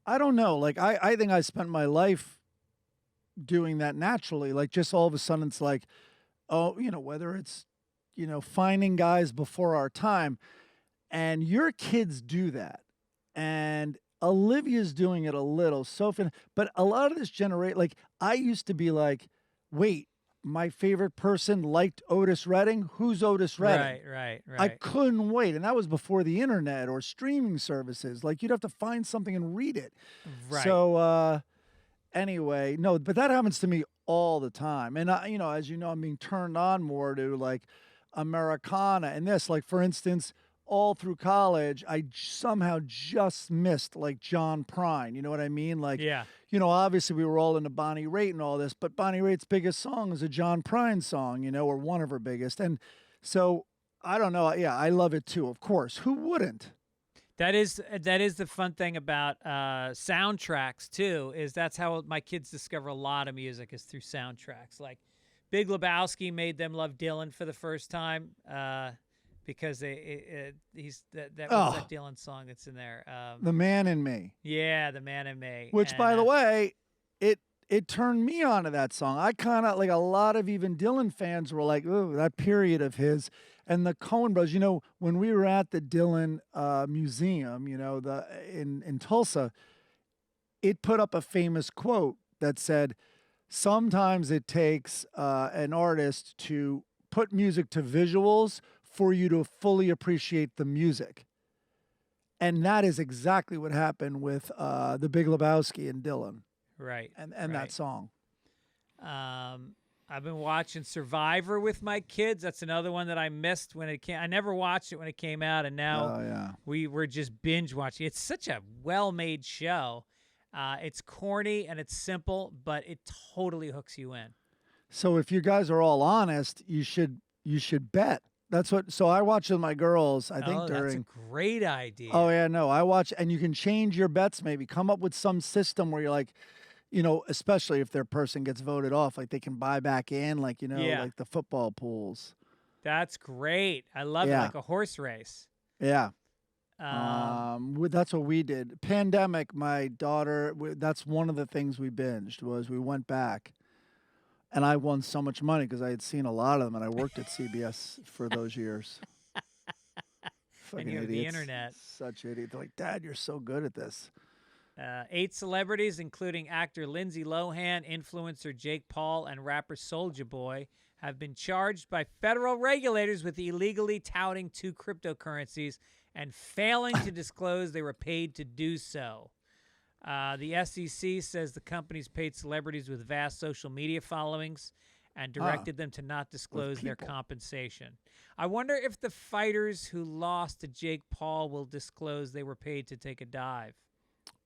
I don't know. Like I think I spent my life doing that naturally. Like just all of a sudden it's like, oh, whether it's, finding guys before our time, and your kids do that. And Olivia's doing it a little, Sophie, but a lot of this generate, like I used to be like, wait, my favorite person liked Otis Redding. Who's Otis Redding? Right. I couldn't wait. And that was before the internet or streaming services. Like you'd have to find something and read it. Right. So anyway, no, but that happens to me all the time. And as you know, I'm being turned on more to like Americana and this, like for instance, all through college, I somehow just missed like John Prine. You know what I mean? Like, Yeah. Obviously we were all into Bonnie Raitt and all this, but Bonnie Raitt's biggest song is a John Prine song, or one of her biggest. And so I don't know. Yeah, I love it too. Of course, who wouldn't? That is the fun thing about soundtracks too. Is that's how my kids discover a lot of music is through soundtracks. Like Big Lebowski made them love Dillon for the first time because what's that Dillon song that's in there? The Man in Me. Yeah, The Man in Me. Which, by the way, it turned me on to that song. I kind of, like a lot of even Dillon fans were like, ooh, that period of his. And the Coen brothers, you know, when we were at the Dillon Museum, you know, in Tulsa, it put up a famous quote that said, sometimes it takes an artist to put music to visuals for you to fully appreciate the music. And that is exactly what happened with The Big Lebowski and Dillon. Right. And right. that song. I've been watching Survivor with my kids. That's another one that I missed when it came. I never watched it when it came out, and now we're just binge watching. It's such a well-made show. It's corny and it's simple, but it totally hooks you in. So if you guys are all honest, you should bet. That's what. So I watch with my girls. I think that's a great idea. Oh yeah, no, I watch, and you can change your bets. Maybe come up with some system where you're like, you know, especially if their person gets voted off, like they can buy back in, like, you know, like the football pools. That's great. I love it, like a horse race. Yeah. That's what we did. Pandemic, my daughter, that's one of the things we binged was we went back, and I won so much money because I had seen a lot of them, and I worked at CBS for those years. And you have the internet. Such idiot. They're like, Dad, you're so good at this. 8 celebrities, including actor Lindsay Lohan, influencer Jake Paul, and rapper Soulja Boy, have been charged by federal regulators with illegally touting 2 cryptocurrencies and failing to disclose they were paid to do so. The SEC says the companies paid celebrities with vast social media followings and directed them to not disclose their compensation. I wonder if the fighters who lost to Jake Paul will disclose they were paid to take a dive.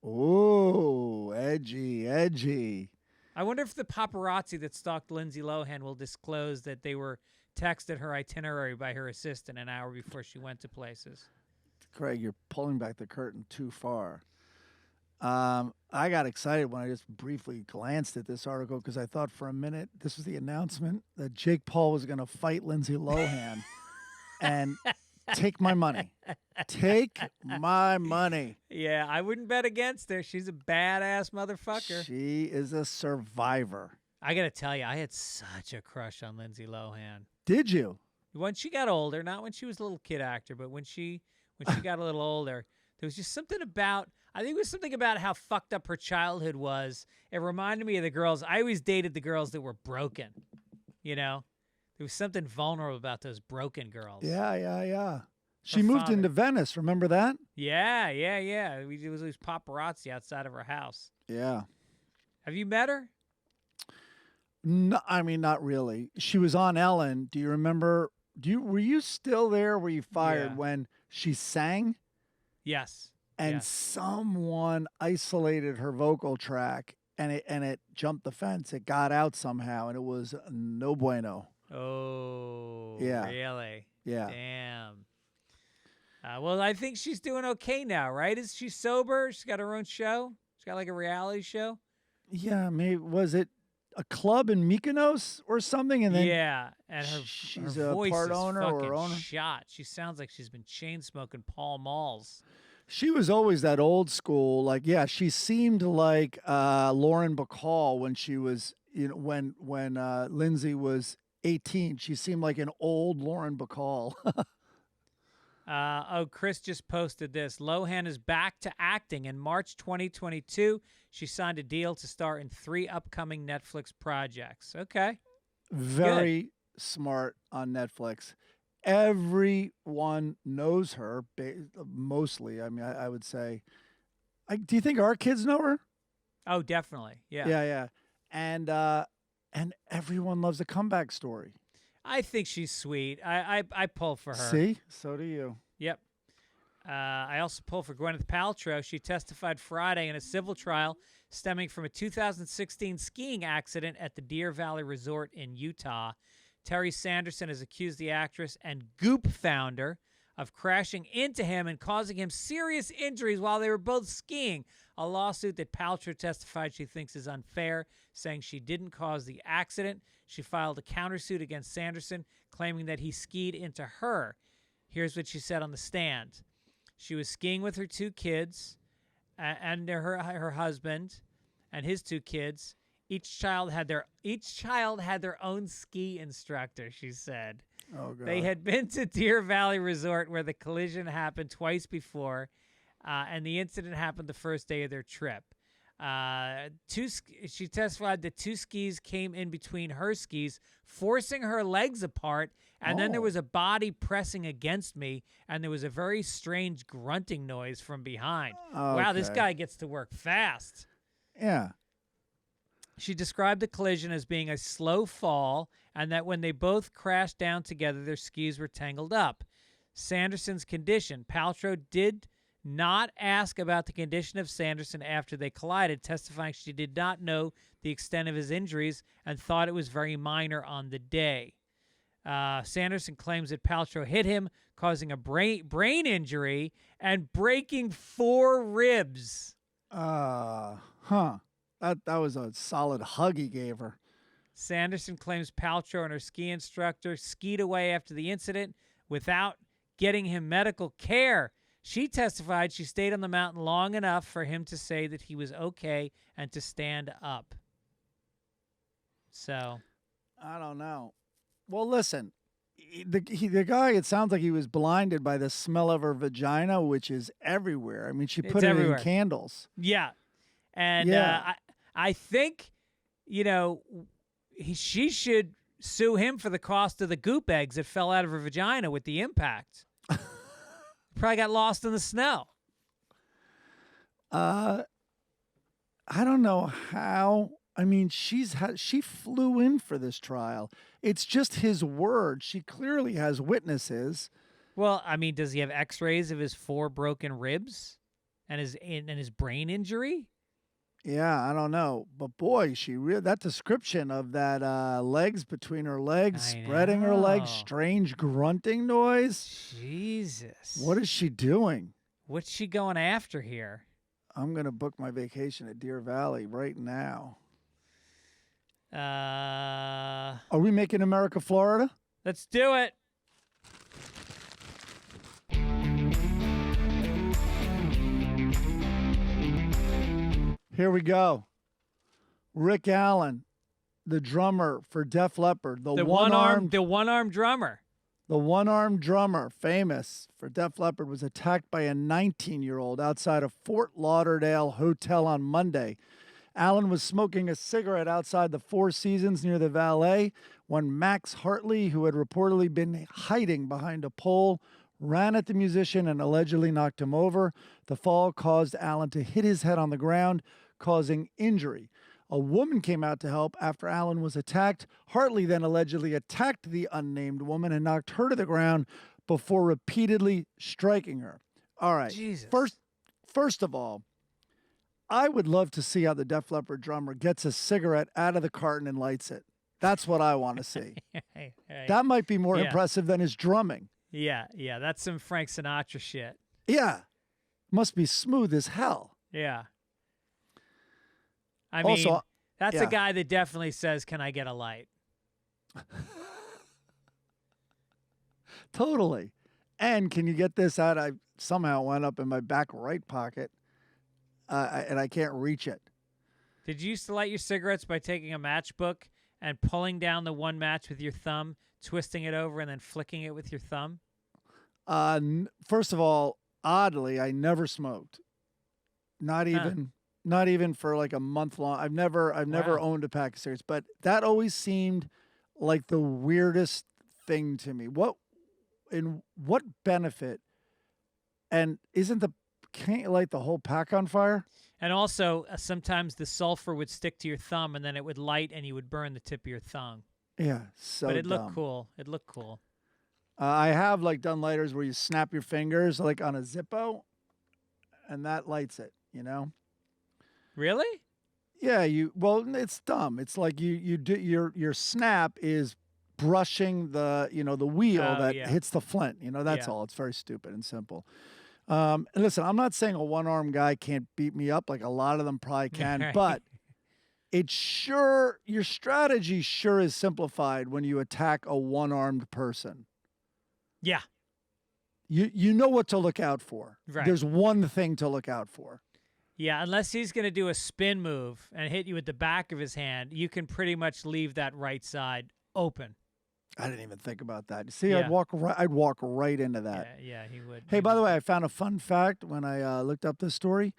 Ooh, edgy. I wonder if the paparazzi that stalked Lindsay Lohan will disclose that they were texted her itinerary by her assistant an hour before she went to places. Craig, you're pulling back the curtain too far. I got excited when I just briefly glanced at this article because I thought for a minute this was the announcement that Jake Paul was going to fight Lindsay Lohan and take my money. Take my money. Yeah, I wouldn't bet against her. She's a badass motherfucker. She is a survivor. I got to tell you, I had such a crush on Lindsay Lohan. Did you? When she got older, not when she was a little kid actor, but when she got a little older, there was just something about, I think it was something about how fucked up her childhood was. It reminded me of the girls. I always dated the girls that were broken, you know? There was something vulnerable about those broken girls. Yeah. She moved into Venice. Remember that? Yeah. It was these paparazzi outside of her house. Yeah. Have you met her? No, I mean, not really. She was on Ellen. Do you remember? Were you still there? Were you fired when she sang? Yes. And someone isolated her vocal track, and it jumped the fence. It got out somehow, and it was no bueno. Oh, yeah. Really? Yeah. Damn. Well, I think she's doing okay now, right? Is she sober? She's got her own show? She's got like a reality show? Yeah, maybe. Was it a club in Mykonos or something? And then and she's her a voice part is owner fucking or owner. shot. She sounds like she's been chain smoking Pall Malls. She was always that old school, like, she seemed like Lauren Bacall when she was, when Lindsay was 18. She seemed like an old Lauren Bacall. Chris just posted this. Lohan is back to acting. In March 2022, she signed a deal to star in 3 upcoming Netflix projects. Okay. Very smart on Netflix. Everyone knows her, mostly. I mean, I would say. Do you think our kids know her? Oh, definitely. Yeah. Yeah. And everyone loves a comeback story. I think she's sweet. I pull for her. See? So do you. Yep. I also pull for Gwyneth Paltrow. She testified Friday in a civil trial stemming from a 2016 skiing accident at the Deer Valley Resort in Utah. Terry Sanderson has accused the actress and Goop founder of crashing into him and causing him serious injuries while they were both skiing, a lawsuit that Paltrow testified she thinks is unfair, saying she didn't cause the accident. She filed a countersuit against Sanderson, claiming that he skied into her. Here's what she said on the stand. She was skiing with her 2 kids and her husband and his 2 kids. Each child had their own ski instructor, she said. Oh, God. They had been to Deer Valley Resort where the collision happened twice before, and the incident happened the first day of their trip. She testified that 2 skis came in between her skis, forcing her legs apart, and then there was a body pressing against me, and there was a very strange grunting noise from behind. Wow, this guy gets to work fast. Yeah. She described the collision as being a slow fall and that when they both crashed down together, their skis were tangled up. Sanderson's condition. Paltrow did not ask about the condition of Sanderson after they collided, testifying she did not know the extent of his injuries and thought it was very minor on the day. Sanderson claims that Paltrow hit him, causing a brain injury and breaking 4 ribs. That was a solid hug he gave her. Sanderson claims Paltrow and her ski instructor skied away after the incident without getting him medical care. She testified she stayed on the mountain long enough for him to say that he was okay and to stand up. So, I don't know. Well, listen, the guy, it sounds like he was blinded by the smell of her vagina, which is everywhere. I mean, she put it everywhere. in candles. Yeah. And I think, she should sue him for the cost of the goop eggs that fell out of her vagina with the impact. Probably got lost in the snow. I don't know how. I mean, she flew in for this trial. It's just his word. She clearly has witnesses. Well, I mean, does he have X-rays of his 4 broken ribs and his brain injury? Yeah, I don't know. But boy, that description of that legs between her legs, spreading her legs, strange grunting noise. Jesus. What is she doing? What's she going after here? I'm going to book my vacation at Deer Valley right now. Are we making America Florida? Let's do it. Here we go. Rick Allen, the drummer for Def Leppard, the one-armed drummer. The one-armed drummer, famous for Def Leppard, was attacked by a 19-year-old outside a Fort Lauderdale hotel on Monday. Allen was smoking a cigarette outside the Four Seasons near the valet when Max Hartley, who had reportedly been hiding behind a pole, ran at the musician and allegedly knocked him over. The fall caused Allen to hit his head on the ground, causing injury. A woman came out to help after Allen was attacked. Hartley then allegedly attacked the unnamed woman and knocked her to the ground before repeatedly striking her. All right. Jesus. First of all, I would love to see how the Def Leppard drummer gets a cigarette out of the carton and lights it. That's what I want to see. Hey. That might be more impressive than his drumming. Yeah. That's some Frank Sinatra shit. Yeah. Must be smooth as hell. Yeah. I mean, Also, that's a guy that definitely says, "Can I get a light?" Totally. And can you get this out? I somehow went up in my back right pocket, and I can't reach it. Did you used to light your cigarettes by taking a matchbook and pulling down the one match with your thumb, twisting it over, and then flicking it with your thumb? First of all, oddly, I never smoked. Not even for like a month long. I've never owned a pack of cigarettes, but that always seemed like the weirdest thing to me. What benefit? And can't you light the whole pack on fire? And also, sometimes the sulfur would stick to your thumb, and then it would light, and you would burn the tip of your tongue. Yeah, so but it dumb. looked cool. It looked cool. I have done lighters where you snap your fingers like on a Zippo, and that lights it. Really? Yeah, well, it's dumb. It's like you do your snap is brushing the wheel that yeah. hits the flint. That's all. It's very stupid and simple. And listen, I'm not saying a one-armed guy can't beat me up. Like a lot of them probably can, Right. but your strategy sure is simplified when you attack a one-armed person. Yeah. You know what to look out for. Right. There's one thing to look out for. Yeah, unless he's going to do a spin move and hit you with the back of his hand, you can pretty much leave that right side open. I didn't even think about that. See, Yeah. I'd walk right into that. Yeah, he would. Hey, by the way, I found a fun fact when I looked up this story.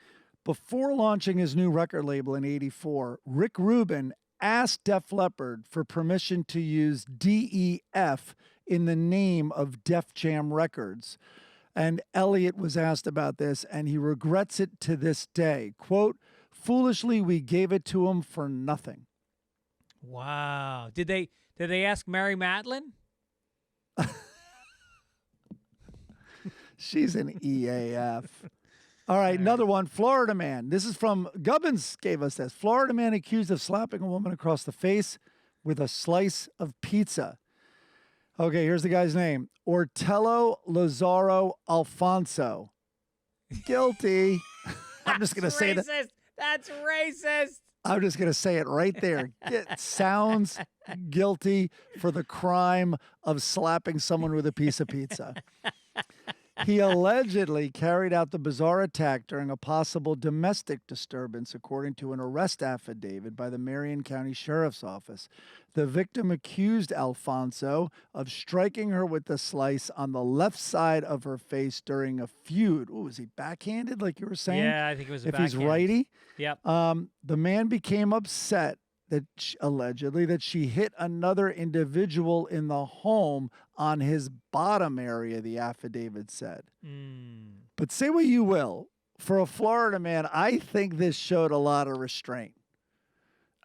Before launching his new record label in '84, Rick Rubin asked Def Leppard for permission to use DEF in the name of Def Jam Records. And Elliot was asked about this, and he regrets it to this day. Quote, "Foolishly, we gave it to him for nothing." Wow. Did they ask Mary Matlin? She's an EAF. All right, another one. Florida man. This is from Gibbons gave us this. Florida man accused of slapping a woman across the face with a slice of pizza. Okay, here's the guy's name. Ortello Lazaro Alfonso. Guilty. I'm just going to say that. That's racist. I'm just going to say it right there. Sounds guilty for the crime of slapping someone with a piece of pizza. He allegedly carried out the bizarre attack during a possible domestic disturbance, according to an arrest affidavit by the Marion County Sheriff's Office. The victim accused Alfonso of striking her with the slice on the left side of her face during a feud. Oh, is he backhanded, like you were saying? Yeah, I think it was a If he's backhand. righty? Yep. The man became upset that allegedly that she hit another individual in the home on his bottom area, the affidavit said. But say what you will, for a Florida man, I think this showed a lot of restraint.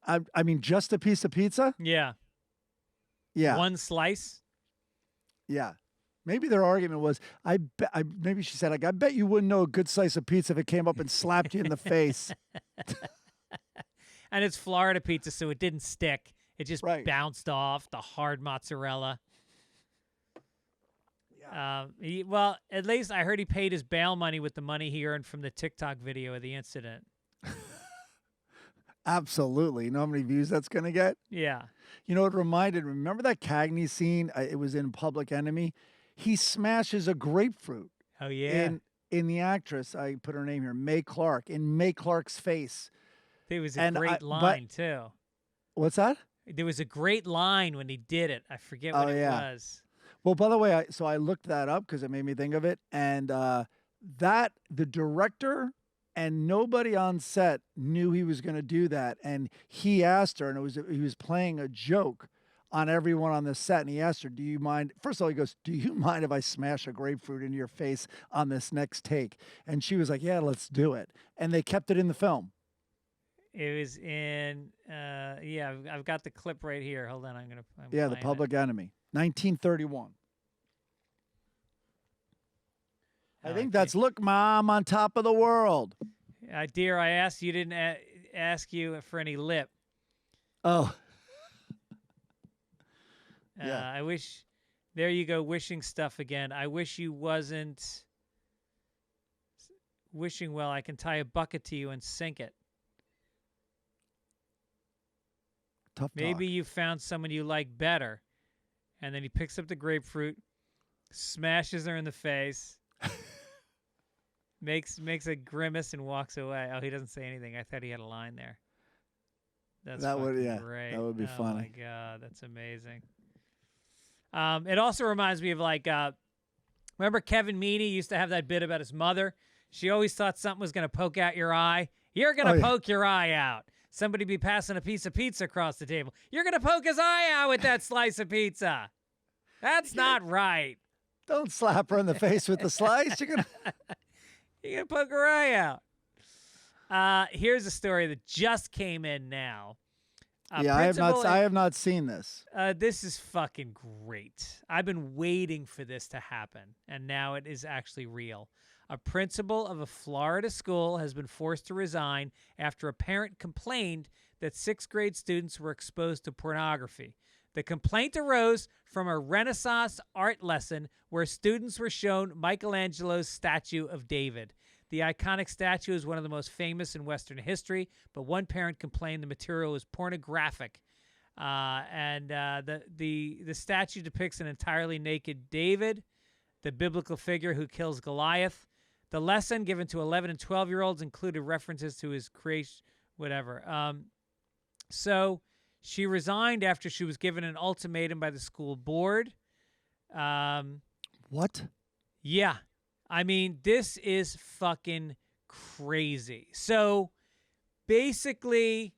I mean, just a piece of pizza? Yeah. Yeah. One slice? Yeah. Maybe their argument was, maybe she said, I bet you wouldn't know a good slice of pizza if it came up and slapped you in the face. And it's Florida pizza, so it didn't stick. It just Right. bounced off the hard mozzarella. Yeah. Well, at least I heard he paid his bail money with the money he earned from the TikTok video of the incident. Absolutely. You know how many views that's going to get? Yeah. You know, it remember that Cagney scene? It was in Public Enemy. He smashes a grapefruit Oh, yeah. in the actress, I put her name here, Mae Clark, in Mae Clark's face. There was a and great line, too. What's that? There was a great line when he did it. I forget what it was. Well, by the way, I looked that up because it made me think of it. And the director and nobody on set knew he was going to do that. And he asked her, and he was playing a joke on everyone on the set. And he asked her, do you mind? First of all, he goes, do you mind if I smash a grapefruit into your face on this next take? And she was like, yeah, let's do it. And they kept it in the film. It was in, I've got the clip right here. Hold on, I'm The playing Public Enemy, 1931. I think that's, look, Mom, on top of the world. Dear, I asked you, didn't ask you for any lip. Oh. Yeah. I wish, there you go, wishing stuff again. I wish you wasn't wishing well. I can tie a bucket to you and sink it. Tough talk. Maybe you found someone you like better. And then he picks up the grapefruit, smashes her in the face, makes a grimace and walks away. Oh, he doesn't say anything. I thought he had a line there. That's That would, fucking yeah, great. that would be Oh funny. my God, that's amazing. It also reminds me of remember Kevin Meaney used to have that bit about his mother? She always thought something was going to poke out your eye. You're going to poke your eye out. Somebody be passing a piece of pizza across the table. You're going to poke his eye out with that slice of pizza. That's not right. Don't slap her in the face with the slice. You're going to poke her eye out. Here's a story that just came in now. I have not seen this. This is fucking great. I've been waiting for this to happen, and now it is actually real. A principal of a Florida school has been forced to resign after a parent complained that 6th grade students were exposed to pornography. The complaint arose from a Renaissance art lesson where students were shown Michelangelo's statue of David. The iconic statue is one of the most famous in Western history, but one parent complained the material was pornographic. The statue depicts an entirely naked David, the biblical figure who kills Goliath. The lesson given to 11 and 12-year-olds included references to his creation, whatever. So she resigned after she was given an ultimatum by the school board. What? Yeah. I mean, this is fucking crazy. So basically,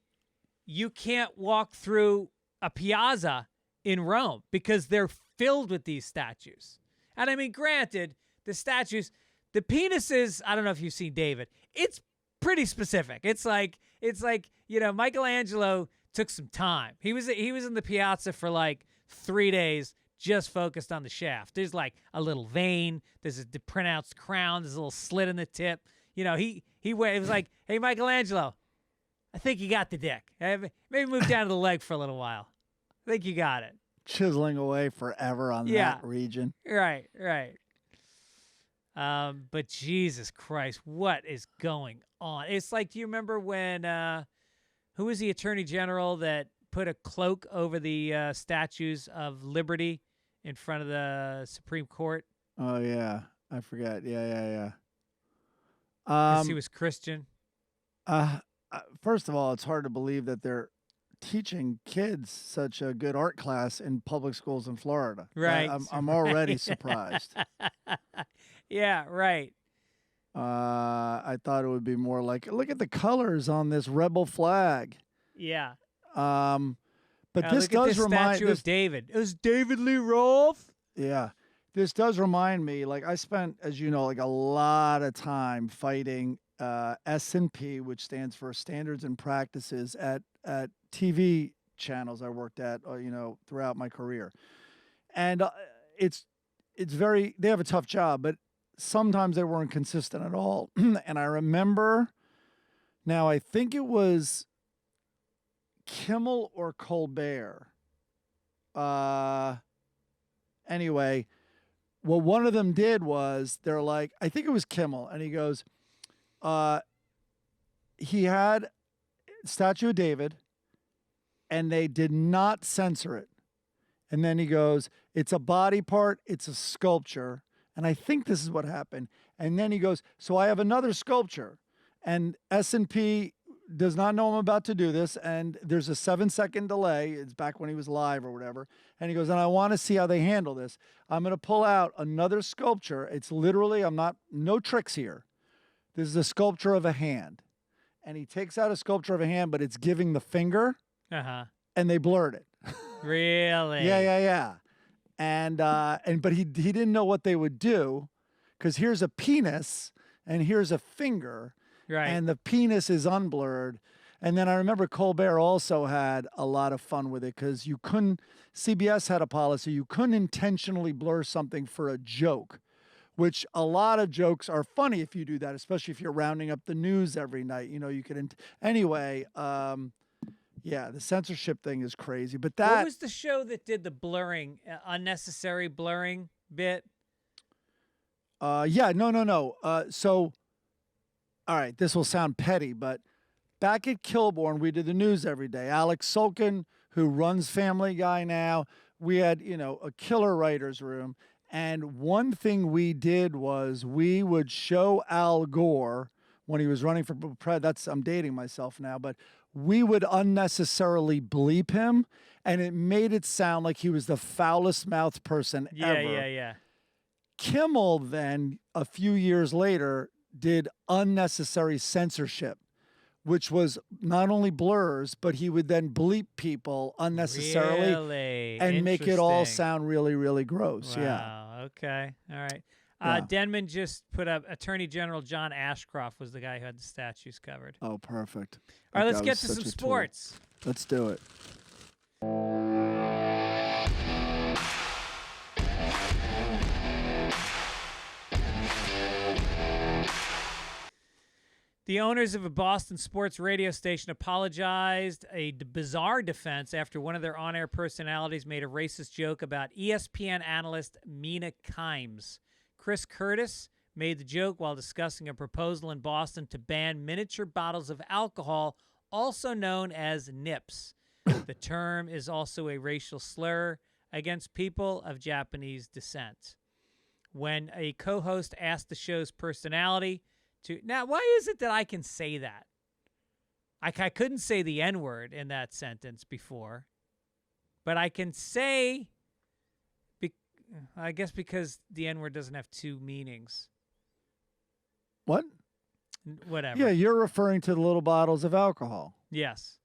you can't walk through a piazza in Rome because they're filled with these statues. And I mean, granted, the statues, the penises, I don't know if you've seen David. It's pretty specific. It's like, Michelangelo took some time. He was in the piazza for like 3 days, just focused on the shaft. There's like a little vein. There's a pronounced crown. There's a little slit in the tip. It was like, hey, Michelangelo, I think you got the dick. Maybe move down to the leg for a little while. I think you got it. Chiseling away forever on that region. Right. But Jesus Christ, what is going on? It's like, do you remember when, who was the Attorney General that put a cloak over the statues of Liberty in front of the Supreme Court? Oh, yeah. I forget. Yeah. Because he was Christian. First of all, it's hard to believe that they're teaching kids such a good art class in public schools in Florida. Right. I'm already surprised. Yeah, right. I thought it would be more like, look at the colors on this rebel flag. Yeah. But this look does at this remind statue of David. It was David Lee Roth. Yeah. This does remind me, like I spent, as you know, like a lot of time fighting S&P, which stands for Standards and Practices at TV channels I worked at, throughout my career. And it's very, they have a tough job, but sometimes they weren't consistent at all. And I remember, now I think it was Kimmel or Colbert. Anyway, what one of them did was they're like, I think it was Kimmel, and he goes, he had statue of David, and they did not censor it. And then he goes, it's a body part, it's a sculpture. And I think this is what happened. And then he goes, so I have another sculpture. And S&P does not know I'm about to do this. And there's a 7-second delay. It's back when he was live or whatever. And he goes, and I want to see how they handle this. I'm going to pull out another sculpture. It's literally, no tricks here. This is a sculpture of a hand. And he takes out a sculpture of a hand, but it's giving the finger. Uh-huh. And they blurred it. Really? Yeah. But he didn't know what they would do, because here's a penis and here's a finger, right? And the penis is unblurred. And then I remember Colbert also had a lot of fun with it, because CBS had a policy, you couldn't intentionally blur something for a joke, which a lot of jokes are funny if you do that, especially if you're rounding up the news every night. You could anyway. Yeah, the censorship thing is crazy, but what was the show that did the blurring, unnecessary blurring bit? No. So, all right, this will sound petty, but back at Kilborn, we did the news every day. Alex Sulkin, who runs Family Guy now, we had, a killer writer's room. And one thing we did was we would show Al Gore when he was running for president. I'm dating myself now, but we would unnecessarily bleep him, and it made it sound like he was the foulest mouthed person ever. Yeah. Kimmel then, a few years later, did unnecessary censorship, which was not only blurs, but he would then bleep people unnecessarily and make it all sound really, really gross. Wow. Yeah. Okay. All right. Yeah. Denman just put up Attorney General John Ashcroft was the guy who had the statues covered. Oh, perfect. All right, let's get to some sports. Let's do it. The owners of a Boston sports radio station apologized a bizarre defense after one of their on-air personalities made a racist joke about ESPN analyst Mina Kimes. Chris Curtis made the joke while discussing a proposal in Boston to ban miniature bottles of alcohol, also known as nips. The term is also a racial slur against people of Japanese descent. When a co-host asked the show's personality to... Now, why is it that I can say that? I couldn't say the N-word in that sentence before, but I can say... I guess because the N-word doesn't have two meanings. What? Whatever. Yeah, you're referring to the little bottles of alcohol. Yes.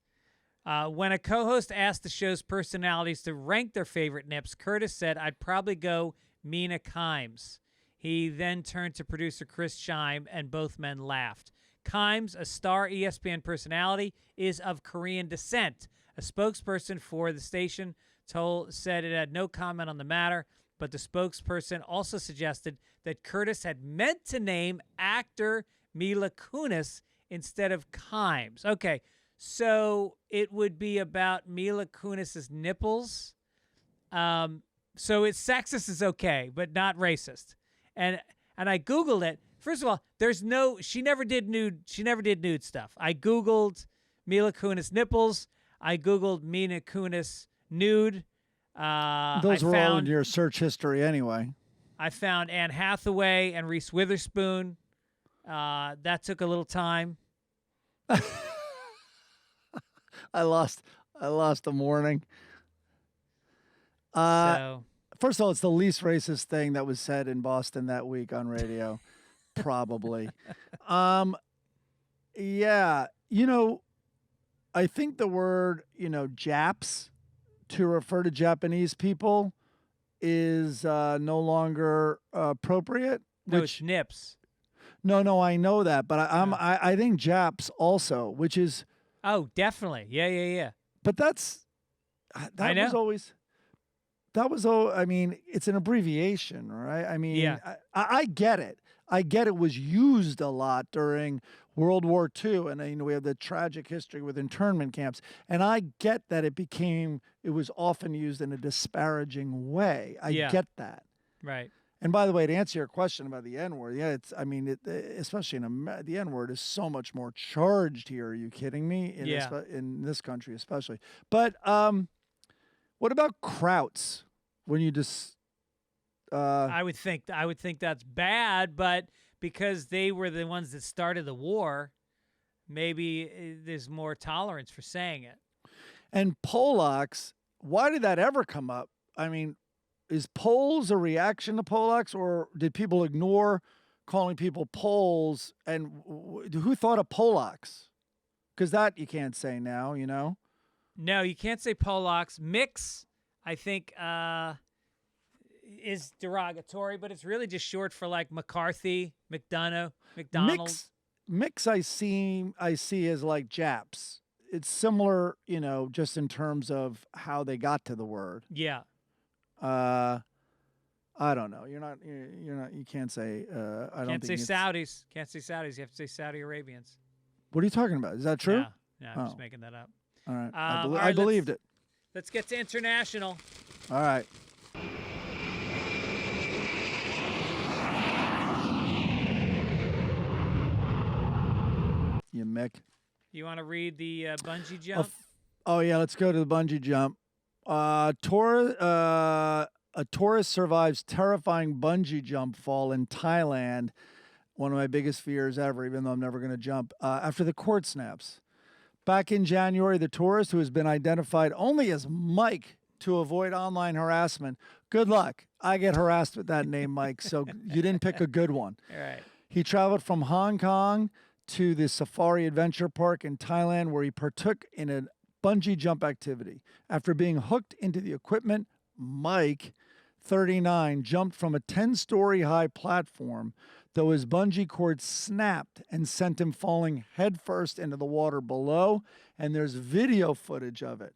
When a co-host asked the show's personalities to rank their favorite nips, Curtis said, "I'd probably go Mina Kimes." He then turned to producer Chris Scheim, and both men laughed. Kimes, a star ESPN personality, is of Korean descent. A spokesperson for the station said it had no comment on the matter, but the spokesperson also suggested that Curtis had meant to name actor Mila Kunis instead of Kimes. Okay, so it would be about Mila Kunis's nipples. So it's sexist is okay, but not racist. And I Googled it. First of all, she never did nude stuff. I Googled Mila Kunis nipples. I Googled Mila Kunis nude. Those were all in your search history anyway. I found Anne Hathaway and Reese Witherspoon. That took a little time. I lost a morning. First of all, it's the least racist thing that was said in Boston that week on radio, probably. Yeah, I think the word, Japs to refer to Japanese people is no longer appropriate. No, it's nips. No, I know that, but I think Japs also, which is. Oh, definitely. Yeah. But that was I mean, it's an abbreviation, right? I mean, yeah. I get it. I get it was used a lot during World War II, and we have the tragic history with internment camps. And I get that it was often used in a disparaging way. I get that. Right. And by the way, to answer your question about the N-word, especially the N-word is so much more charged here. Are you kidding me? In this country, especially. But what about Krauts? When you just, I would think that's bad, but because they were the ones that started the war, maybe there's more tolerance for saying it. And Polacks, why did that ever come up? I mean, is Poles a reaction to Polacks, or did people ignore calling people Poles? And who thought of Polacks? Because that you can't say now, No, you can't say Polacks. Mix, I think, is derogatory, but it's really just short for like McCarthy, McDonough, McDonald. Mix I see as like Japs. It's similar, just in terms of how they got to the word. Yeah. I don't know. You can't say, Can't say Saudis. Can't say Saudis. You have to say Saudi Arabians. What are you talking about? Is that true? No, I'm just making that up. All right. I believed it. Let's get to international. All right. You Mick. You want to read the bungee jump? Oh, yeah. Let's go to the bungee jump. A tourist survives terrifying bungee jump fall in Thailand. One of my biggest fears ever, even though I'm never going to jump, after the cord snaps. Back in January, the tourist, who has been identified only as Mike to avoid online harassment. Good luck. I get harassed with that name, Mike, so you didn't pick a good one. All right. He traveled from Hong Kong to the Safari Adventure Park in Thailand, where he partook in a bungee jump activity. After being hooked into the equipment, Mike, 39, jumped from a 10-story high platform, though his bungee cord snapped and sent him falling headfirst into the water below, and there's video footage of it.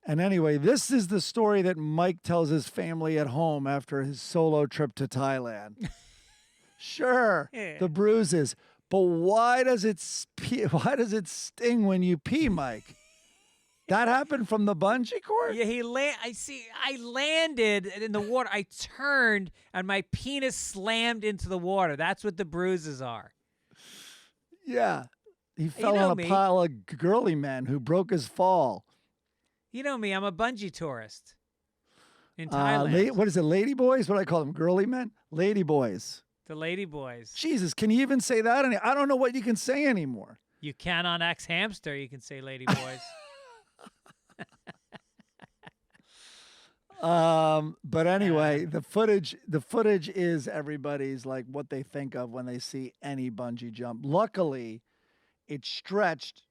And anyway, this is the story that Mike tells his family at home after his solo trip to Thailand. Sure, the bruises, But why does it why does it sting when you pee, Mike? That happened from the bungee cord? Yeah, I landed in the water. I turned and my penis slammed into the water. That's what the bruises are. Yeah. He fell know on a me. pile of girly men who broke his fall. You know me, I'm a bungee tourist in Thailand. What is it, lady boys? What do I call them? Girly men? Lady boys. The lady boys. Jesus, can you even say that? I don't know what you can say anymore. You can on X Hamster, you can say lady boys. But anyway, the footage is everybody's like what they think of when they see any bungee jump. Luckily, it stretched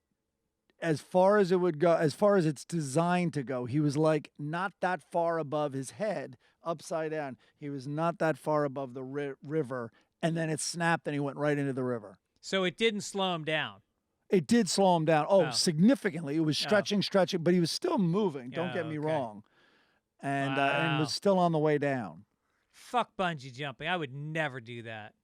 as far as it would go, as far as it's designed to go. He was like not that far above his head, upside down. He was not that far above the river, and then it snapped and he went right into the river. So it didn't slow him down. It did slow him down. Oh. Significantly. It was stretching, but he was still moving. Don't get me okay. wrong. And Wow. was still on the way down. Fuck bungee jumping. I would never do that.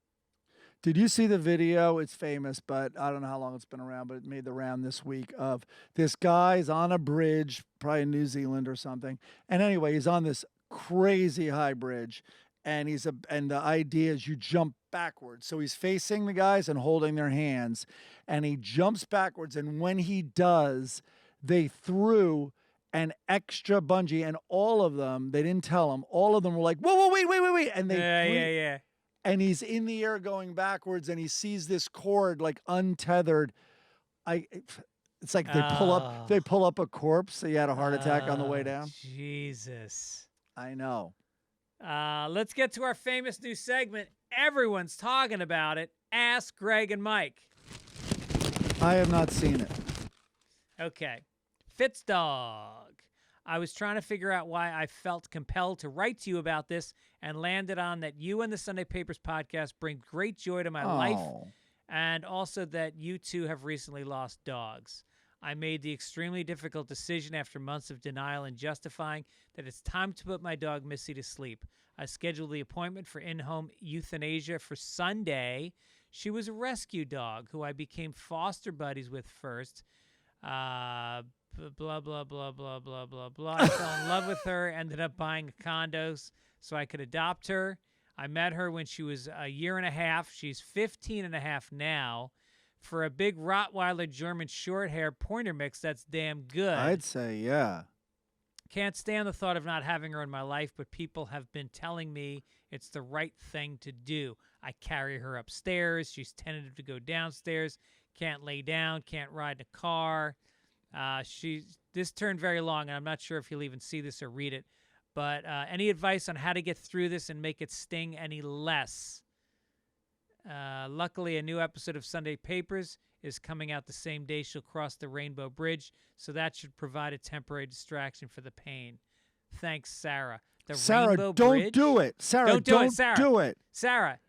Did you see the video? It's famous, but I don't know how long it's been around, but it made the round this week of this guy's on a bridge, probably in New Zealand or something. And anyway, he's on this crazy high bridge, and and the idea is you jump backwards. So he's facing the guys and holding their hands, and he jumps backwards. And when he does, they threw an extra bungee, and all of them, they didn't tell him, all of them were like, whoa, wait. And they Yeah. and he's in the air going backwards, and he sees this cord like untethered. It's like they pull up a corpse. So he had a heart attack on the way down. Jesus. I know. Let's get to our famous new segment. Everyone's talking about it. Ask Greg and Mike. I have not seen it. Okay. Fitz Dog. I was trying to figure out why I felt compelled to write to you about this and landed on that you and the Sunday Papers podcast bring great joy to my life, and also that you two have recently lost dogs. I made the extremely difficult decision after months of denial and justifying that it's time to put my dog Missy to sleep. I scheduled the appointment for in-home euthanasia for Sunday. She was a rescue dog who I became foster buddies with first. Blah, blah, blah, blah, blah, blah, blah. I fell in love with her, ended up buying a condo so I could adopt her. I met her when she was a year and a half. She's 15 and a half now. For a big Rottweiler German short hair pointer mix, that's damn good. I'd say, yeah. Can't stand the thought of not having her in my life, but people have been telling me it's the right thing to do. I carry her upstairs. She's tentative to go downstairs. Can't lay down. Can't ride in a car. This turned very long, and I'm not sure if you'll even see this or read it. But any advice on how to get through this and make it sting any less? Luckily, a new episode of Sunday Papers is coming out the same day she'll cross the Rainbow Bridge, so that should provide a temporary distraction for the pain. Thanks, Sarah. Sarah, Rainbow don't Bridge? do it. Sarah, Don't do it, Sarah. do it. Sarah.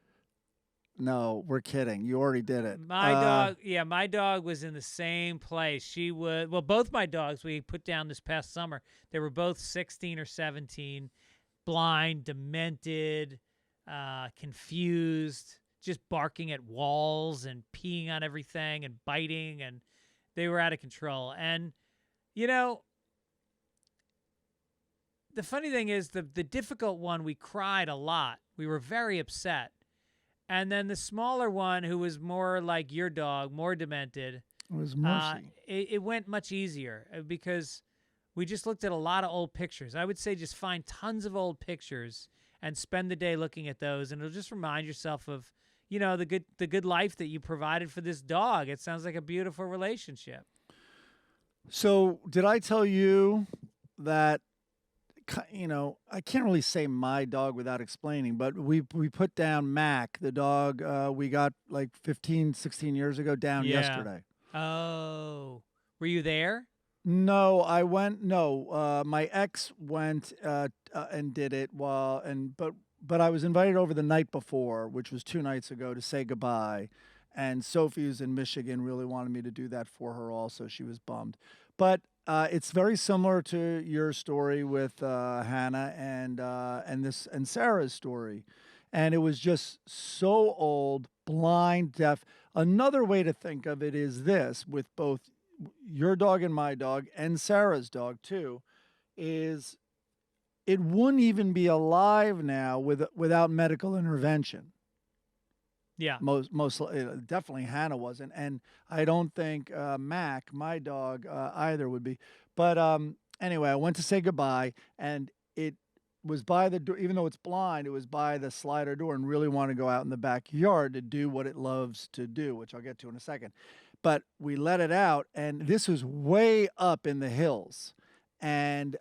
No, we're kidding. You already did it. My dog was in the same place. Both my dogs we put down this past summer, they were both 16 or 17, blind, demented, confused, just barking at walls and peeing on everything and biting, and they were out of control. And, the funny thing is the difficult one, we cried a lot. We were very upset. And then the smaller one, who was more like your dog, more demented, It was mercy. it went much easier because we just looked at a lot of old pictures. I would say just find tons of old pictures and spend the day looking at those, and it'll just remind yourself of, the good life that you provided for this dog. It sounds like a beautiful relationship. So did I tell you that, I can't really say my dog without explaining, but we put down Mac, the dog we got like 15, 16 years ago, down yesterday. Oh, were you there? No, I went. No, my ex went and did it but I was invited over the night before, which was 2 nights ago, to say goodbye. And Sophie, who's in Michigan, really wanted me to do that for her also. She was bummed. But it's very similar to your story with Hannah and Sarah's story. And it was just so old, blind, deaf. Another way to think of it is this, with both your dog and my dog and Sarah's dog too, is it wouldn't even be alive now without medical intervention. Yeah. Definitely Hannah wasn't, and I don't think Mac, my dog, either would be. But anyway, I went to say goodbye, and it was by the door. Even though it's blind, it was by the slider door, and really wanted to go out in the backyard to do what it loves to do, which I'll get to in a second. But we let it out, and this was way up in the hills, and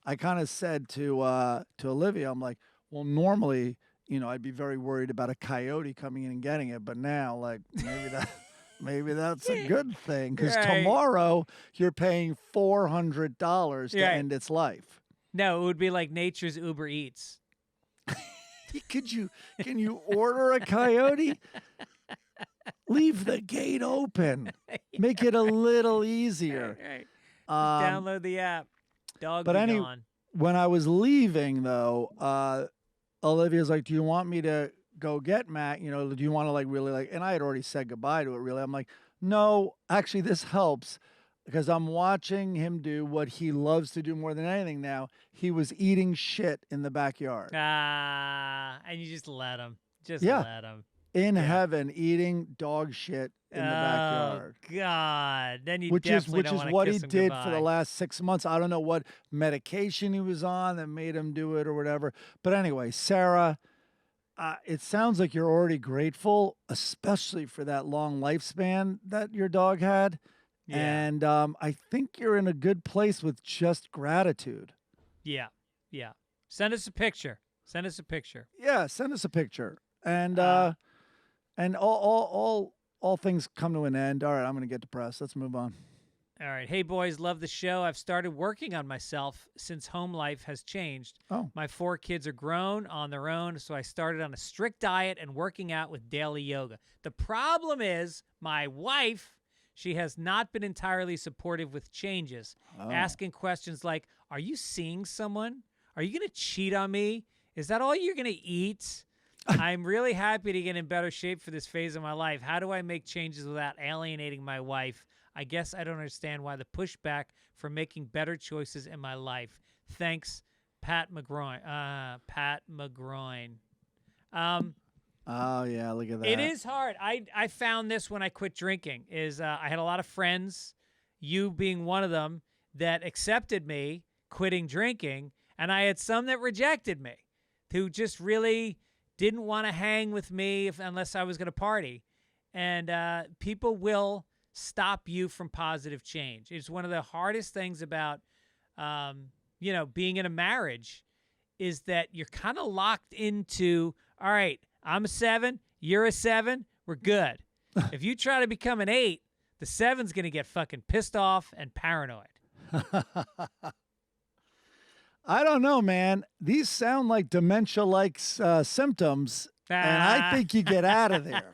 I kind of said to Olivia, I'm like, well, normally, I'd be very worried about a coyote coming in and getting it, but now, like, maybe that's a good thing, because tomorrow you're paying $400 to end its life. No, it would be like nature's Uber Eats. Can you order a coyote? Leave the gate open. Make it a little easier. Right. Download the app. Dog be gone. When I was leaving, though, Olivia's like, do you want me to go get Matt? Do you want to really and I had already said goodbye to it, really. I'm like, no, actually, this helps because I'm watching him do what he loves to do more than anything now. He was eating shit in the backyard. And you just let him. Let him. In heaven, eating dog shit in the backyard. Oh, God. Then you which is what he did goodbye. For the last 6 months. I don't know what medication he was on that made him do it or whatever. But anyway, Sarah, it sounds like you're already grateful, especially for that long lifespan that your dog had. Yeah. And I think you're in a good place with just gratitude. Yeah. Send us a picture. Yeah, send us a picture. And all things come to an end. All right, I'm going to get depressed. Let's move on. All right. Hey, boys, love the show. I've started working on myself since home life has changed. Oh. My 4 kids are grown on their own, so I started on a strict diet and working out with daily yoga. The problem is my wife, she has not been entirely supportive with changes, asking questions like, are you seeing someone? Are you going to cheat on me? Is that all you're going to eat? I'm really happy to get in better shape for this phase of my life. How do I make changes without alienating my wife? I guess I don't understand why the pushback for making better choices in my life. Thanks, Pat McGroin. Pat McGroin. Oh, yeah, look at that. It is hard. I found this when I quit drinking. I had a lot of friends, you being one of them, that accepted me quitting drinking, and I had some that rejected me, who just really didn't want to hang with me unless I was going to party. And people will stop you from positive change. It's one of the hardest things about, being in a marriage is that you're kind of locked into, all right, I'm a 7, you're a 7, we're good. If you try to become an 8, the 7's going to get fucking pissed off and paranoid. I don't know, man. These sound like dementia-like symptoms, and I think you get out of there.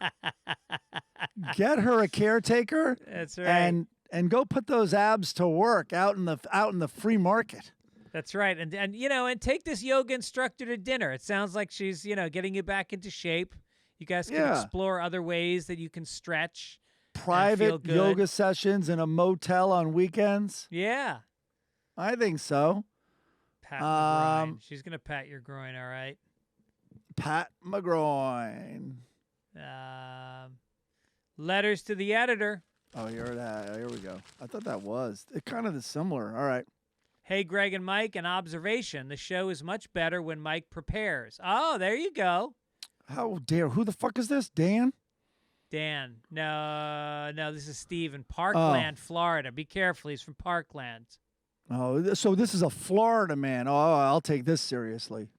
Get her a caretaker. That's right. And go put those abs to work out in the free market. That's right. And take this yoga instructor to dinner. It sounds like she's, getting you back into shape. You guys can explore other ways that you can stretch. Private yoga sessions in a motel on weekends. Yeah. I think so. Pat McGroin. She's going to pat your groin, all right? Pat McGroin. Letters to the editor. Oh, here we go. I thought that was kind of similar. All right. Hey, Greg and Mike, an observation. The show is much better when Mike prepares. Oh, there you go. How dare. Who the fuck is this? Dan? Dan. No, this is Steve in Parkland, Florida. Be careful. He's from Parkland. Oh, so this is a Florida man. Oh, I'll take this seriously.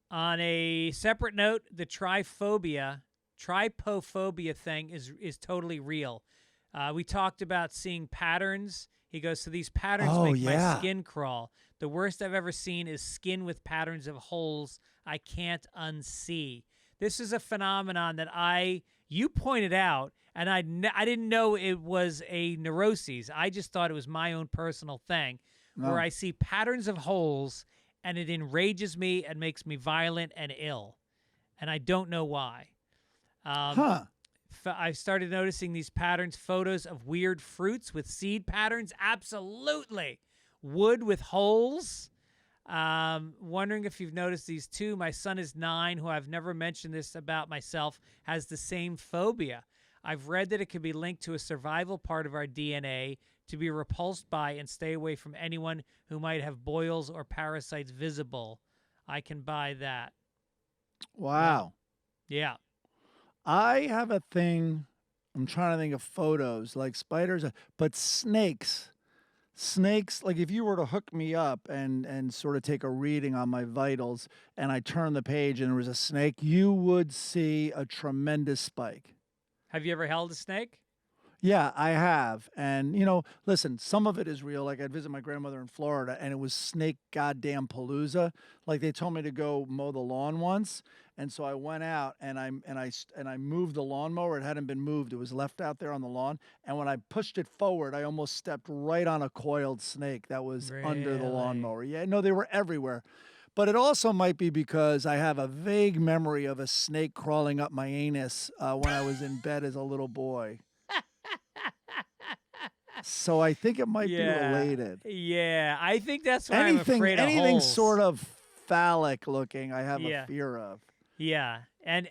On a separate note, the trypophobia thing is totally real. We talked about seeing patterns. He goes, so these patterns make my skin crawl. The worst I've ever seen is skin with patterns of holes I can't unsee. This is a phenomenon that you pointed out, and I didn't know it was a neuroses. I just thought it was my own personal thing, where I see patterns of holes, and it enrages me and makes me violent and ill, and I don't know why. Huh. I started noticing these patterns, photos of weird fruits with seed patterns. Absolutely. Wood with holes. Wondering if you've noticed these too. My son is 9, who I've never mentioned this about myself, has the same phobia. I've read that it can be linked to a survival part of our DNA to be repulsed by and stay away from anyone who might have boils or parasites visible. I can buy that. Wow. Yeah. I have a thing. I'm trying to think of photos like spiders, but snakes. Snakes, like if you were to hook me up and sort of take a reading on my vitals and I turn the page and there was a snake, you would see a tremendous spike. Have you ever held a snake? Yeah, I have. And, listen, some of it is real. Like I'd visit my grandmother in Florida and it was snake goddamn palooza. Like they told me to go mow the lawn once. And so I went out and I moved the lawnmower. It hadn't been moved. It was left out there on the lawn. And when I pushed it forward, I almost stepped right on a coiled snake that was under the lawnmower. Yeah, no, they were everywhere. But it also might be because I have a vague memory of a snake crawling up my anus when I was in bed as a little boy. So I think it might be related. Yeah, I think that's why I'm afraid of anything holes. sort of phallic looking, I have a fear of. Yeah, and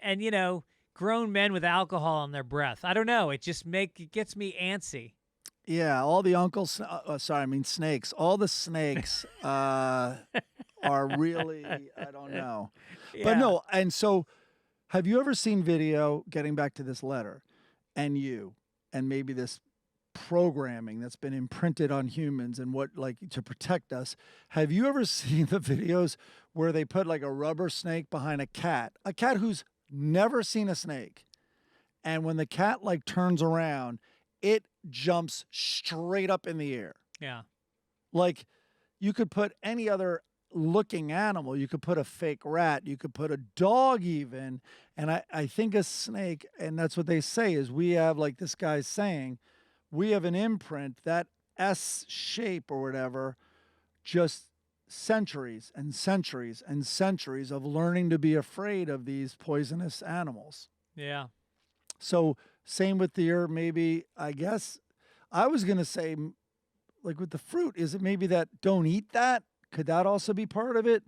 grown men with alcohol on their breath. I don't know. It just gets me antsy. Yeah, all the snakes. All the snakes are really, I don't know. Yeah. But no, and so have you ever seen video, getting back to this letter, and maybe this programming that's been imprinted on humans and to protect us? Have you ever seen the videos where they put like a rubber snake behind a cat who's never seen a snake, and when the cat turns around, it jumps straight up in the air? Yeah. Like you could put any other looking animal, you could put a fake rat, you could put a dog even, and I think a snake, and that's what they say, is we have, like this guy's saying, we have an imprint, that S shape or whatever, just centuries and centuries and centuries of learning to be afraid of these poisonous animals. Yeah. So same with deer, maybe, I guess. I was going to say, like with the fruit, is it maybe that don't eat that? Could that also be part of it?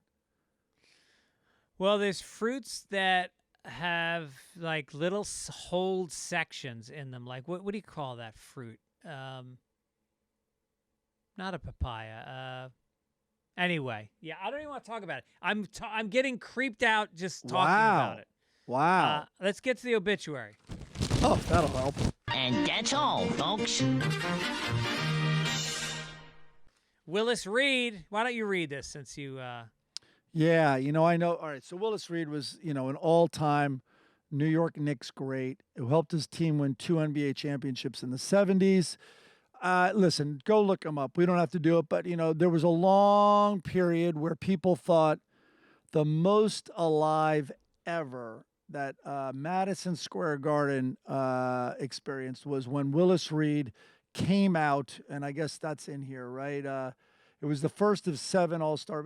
Well, there's fruits that have like little hold sections in them. Like what do you call that fruit? Not a papaya. Anyway, yeah, I don't even want to talk about it. I'm getting creeped out just talking about it. Wow. Let's get to the obituary. Oh, that'll help. And that's all, folks. Willis Reed, why don't you read this since you... Yeah, I know. All right, so Willis Reed was, an all-time New York Knicks great who helped his team win 2 NBA championships in the 70s. Listen, go look him up. We don't have to do it, but, there was a long period where people thought the most alive ever that Madison Square Garden experienced was when Willis Reed came out, and I guess that's in here, right? It was the first of 7 All-Star.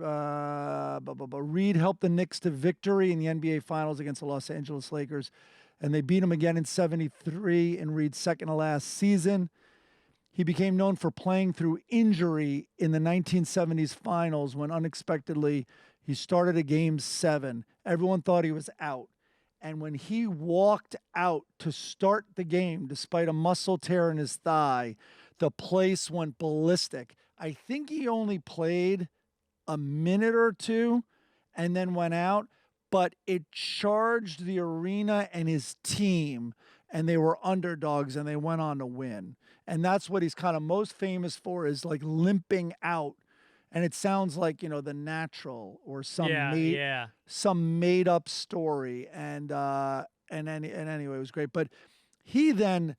Reed helped the Knicks to victory in the NBA Finals against the Los Angeles Lakers, and they beat them again in '73 in Reed's second to last season. He became known for playing through injury in the 1970s Finals when unexpectedly he started a Game 7. Everyone thought he was out. And when he walked out to start the game, despite a muscle tear in his thigh, the place went ballistic. I think he only played a minute or two and then went out, but it charged the arena and his team, and they were underdogs, and they went on to win. And that's what he's kind of most famous for, is like limping out. And it sounds like, The Natural or some made up story. And anyway, it was great. But he then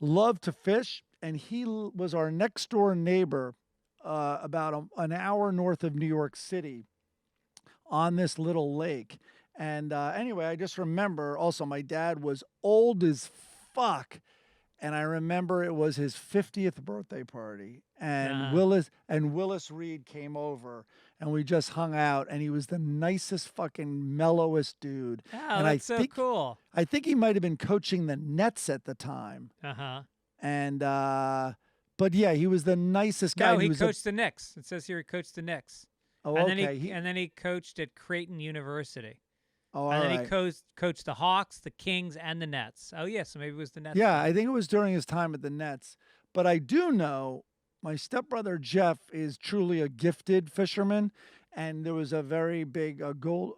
loved to fish, and he was our next door neighbor about an hour north of New York City on this little lake. And anyway, I just remember also my dad was old as fuck. and I remember it was his 50th birthday party, and Willis Reed came over, and we just hung out, and he was the nicest, fucking mellowest dude. Oh, and that's so cool. I think he might have been coaching the Nets at the time. And but yeah, he was the nicest guy. No, he coached the Knicks. It says here he coached the Knicks. Oh, and okay. Then he coached at Creighton University. Oh, and all then right. he coached the Hawks, the Kings, and the Nets. Oh, yeah, so maybe it was the Nets. Yeah, I think it was during his time at the Nets. But I do know my stepbrother Jeff is truly a gifted fisherman, and there was a very big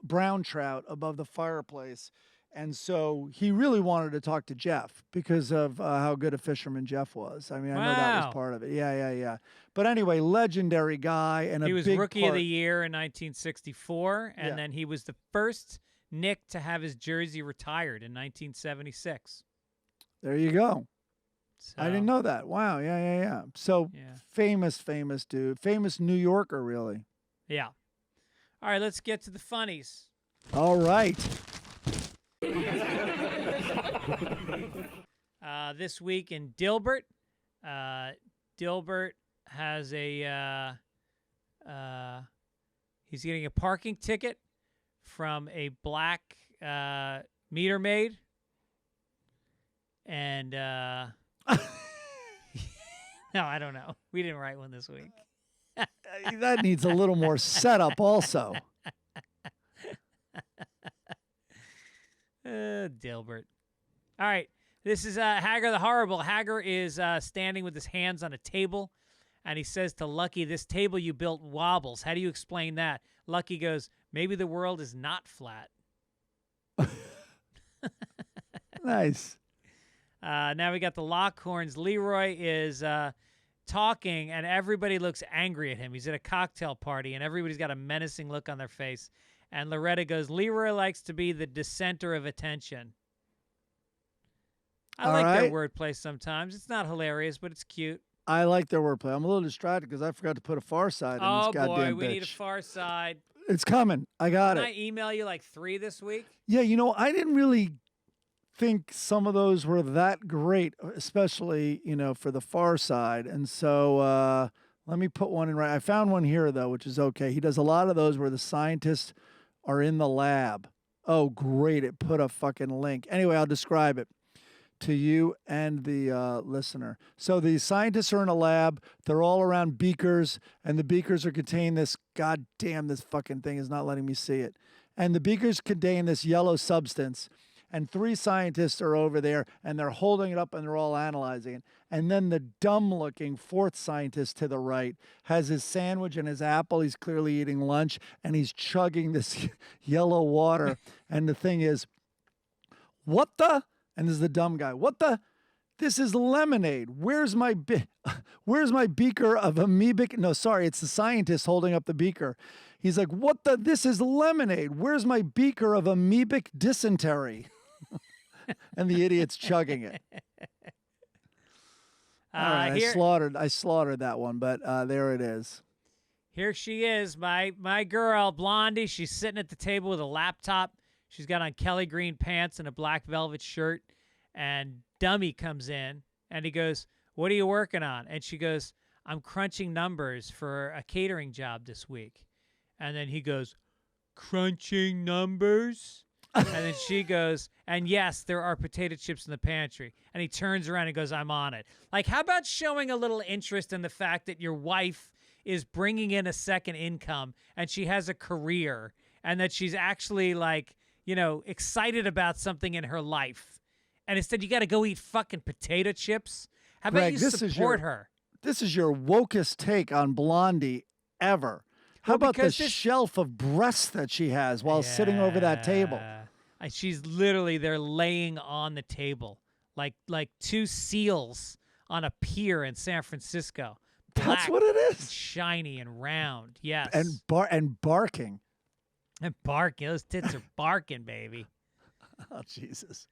brown trout above the fireplace. And so he really wanted to talk to Jeff because of how good a fisherman Jeff was. I mean, I know that was part of it. Yeah. But anyway, legendary guy. And he was Rookie of the Year in 1964, and then he was the first Knick to have his jersey retired in 1976. There you go. So, I didn't know that. Wow. Yeah. So famous dude. Famous New Yorker, really. Yeah. All right, let's get to the funnies. All right. This week in Dilbert, Dilbert has he's getting a parking ticket from a black meter maid, and no, I don't know. We didn't write one this week. That needs a little more setup also. Dilbert. All right. This is Hagar the Horrible. Hagar is standing with his hands on a table, and he says to Lucky, "This table you built wobbles. How do you explain that?" Lucky goes, "Maybe the world is not flat." Nice. Now we got the Lockhorns. Leroy is talking, and everybody looks angry at him. He's at a cocktail party, and everybody's got a menacing look on their face. And Loretta goes, "Leroy likes to be the center of attention." I like their wordplay sometimes. It's not hilarious, but it's cute. I like their wordplay. I'm a little distracted because I forgot to put a Far Side in this goddamn bitch. Oh, boy, we need a Far Side. It's coming. I got it. Can I email you like 3 this week? Yeah, I didn't really think some of those were that great, especially, for the Far Side. And so let me put one in right. I found one here, though, which is okay. He does a lot of those where the scientists are in the lab. Oh, great. It put a fucking link. Anyway, I'll describe it to you and the listener. So the scientists are in a lab. They're all around beakers, and the beakers are containing this. God damn, this fucking thing is not letting me see it. And the beakers contain this yellow substance. And 3 scientists are over there, and they're holding it up, and they're all analyzing it. And then the dumb-looking 4th scientist to the right has his sandwich and his apple. He's clearly eating lunch, and he's chugging this yellow water. And the thing is, what the? And this is the dumb guy. What the? This is lemonade. Where's my beaker of amoebic? No, sorry, it's the scientist holding up the beaker. He's like, what the? This is lemonade. Where's my beaker of amoebic dysentery? And the idiot's chugging it. All right, I slaughtered that one, but there it is. Here she is, my girl, Blondie. She's sitting at the table with a laptop. She's got on Kelly green pants and a black velvet shirt. And Dummy comes in, and he goes, "What are you working on?" And she goes, "I'm crunching numbers for a catering job this week." And then he goes, "Crunching numbers?" And then she goes, "And yes, there are potato chips in the pantry." And he turns around and goes, "I'm on it." Like, how about showing a little interest in the fact that your wife is bringing in a second income and she has a career and that she's actually, like, excited about something in her life. And instead, you got to go eat fucking potato chips? How about you support her? This is your wokest take on Blondie ever. How about the shelf of breasts that she has while sitting over that table? She's literally there laying on the table like 2 seals on a pier in San Francisco. That's what it is. And shiny and round, yes. And barking. And barking. Those tits are barking, baby. Oh, Jesus.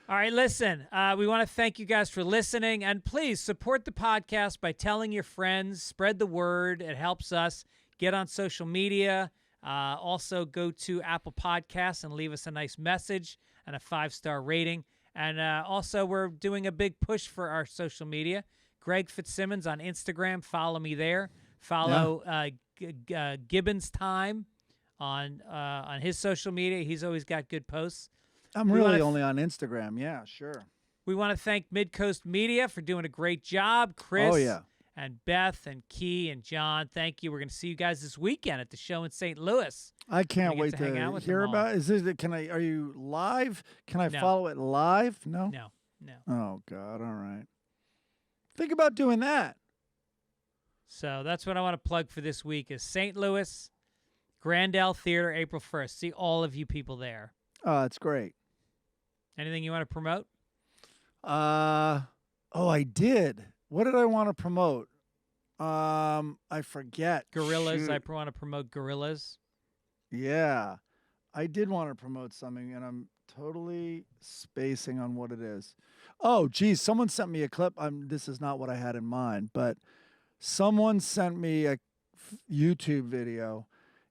All right, listen, we want to thank you guys for listening, and please support the podcast by telling your friends, spread the word. It helps us get on social media. Also, go to Apple Podcasts and leave us a nice message and a 5-star rating. And also, we're doing a big push for our social media. Greg Fitzsimmons on Instagram. Follow me there. Follow Gibbons Time on his social media. He's always got good posts. I'm really only on Instagram. Yeah, sure. We want to thank Midcoast Media for doing a great job. Chris. Oh, yeah. And Beth and Key and John, thank you. We're going to see you guys this weekend at the show in St. Louis. I can't wait to hang out with hear them all. about. Are you live? Can I No. follow it live? No. No. Oh God! All right. Think about doing that. So that's what I want to plug for this week is St. Louis, Grandel Theater, April 1st. See all of you people there. Oh, that's great. Anything you want to promote? I did. What did I want to promote? I forget. Gorillas. Shoot. I want to promote Gorillas. Yeah, I did want to promote something, and I'm totally spacing on what it is. Oh, geez, someone sent me a clip. This is not what I had in mind, but someone sent me a YouTube video.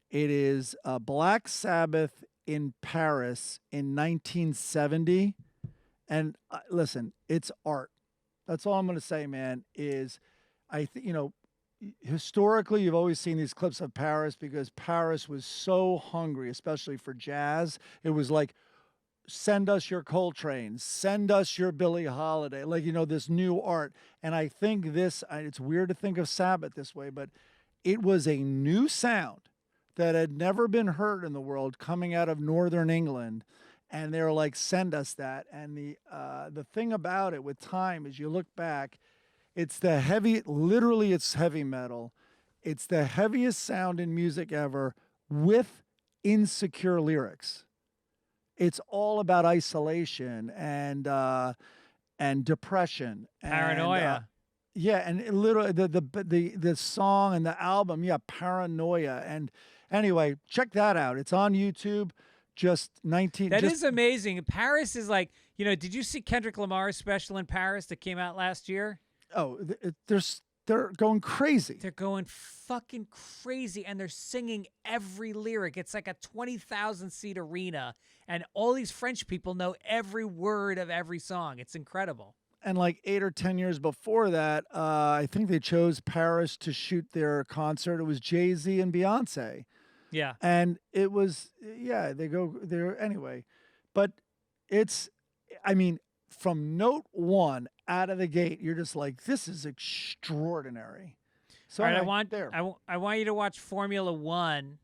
It is Black Sabbath in Paris in 1970. And listen, it's art. That's all I'm going to say, man, is historically, you've always seen these clips of Paris because Paris was so hungry, especially for jazz. It was like, send us your Coltrane, send us your Billie Holiday, this new art. And I think it's weird to think of Sabbath this way, but it was a new sound that had never been heard in the world coming out of Northern England. And they were like, send us that. And the thing about it with time is you look back, it's heavy metal. It's the heaviest sound in music ever with insecure lyrics. It's all about isolation and depression. Paranoia. And literally the song and the album, Paranoia. And anyway, check that out. It's on YouTube. That is amazing. Paris is like, did you see Kendrick Lamar's special in Paris that came out last year? Oh, they're going crazy. They're going fucking crazy, and they're singing every lyric. It's like a 20,000-seat arena, and all these French people know every word of every song. It's incredible. And like 8 or 10 years before that, I think they chose Paris to shoot their concert. It was Jay-Z and Beyonce. Yeah. And it was, they go there anyway. But from note one out of the gate, you're just like, this is extraordinary. So all right, I want you to watch Formula One,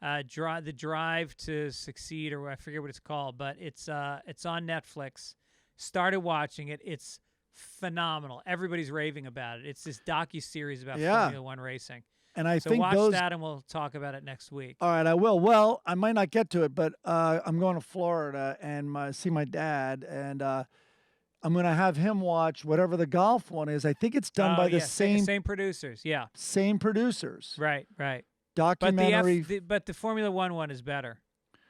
the Drive to Succeed, or I forget what it's called, but it's on Netflix. Started watching it. It's phenomenal. Everybody's raving about it. It's this docuseries about Formula One racing. And I so think watch that, and we'll talk about it next week. All right, I will. Well, I might not get to it, but I'm going to Florida and see my dad, and I'm going to have him watch whatever the golf one is. I think it's done by the same producers. Yeah, same producers. Right. Documentary, but the Formula One is better.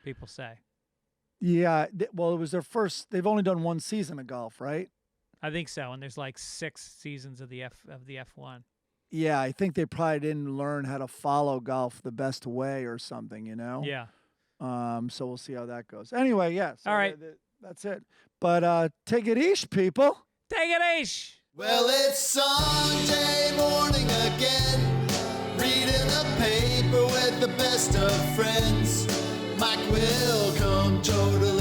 People say. Yeah, well, it was their first. They've only done one season of golf, right? I think so, and there's like 6 seasons of the F1. Yeah, I think they probably didn't learn how to follow golf the best way or something, Yeah. So we'll see how that goes. Anyway, yeah. So all right. That's it. But take it easy, people. Take it easy. Well, it's Sunday morning again, reading the paper with the best of friends. Mike will come totally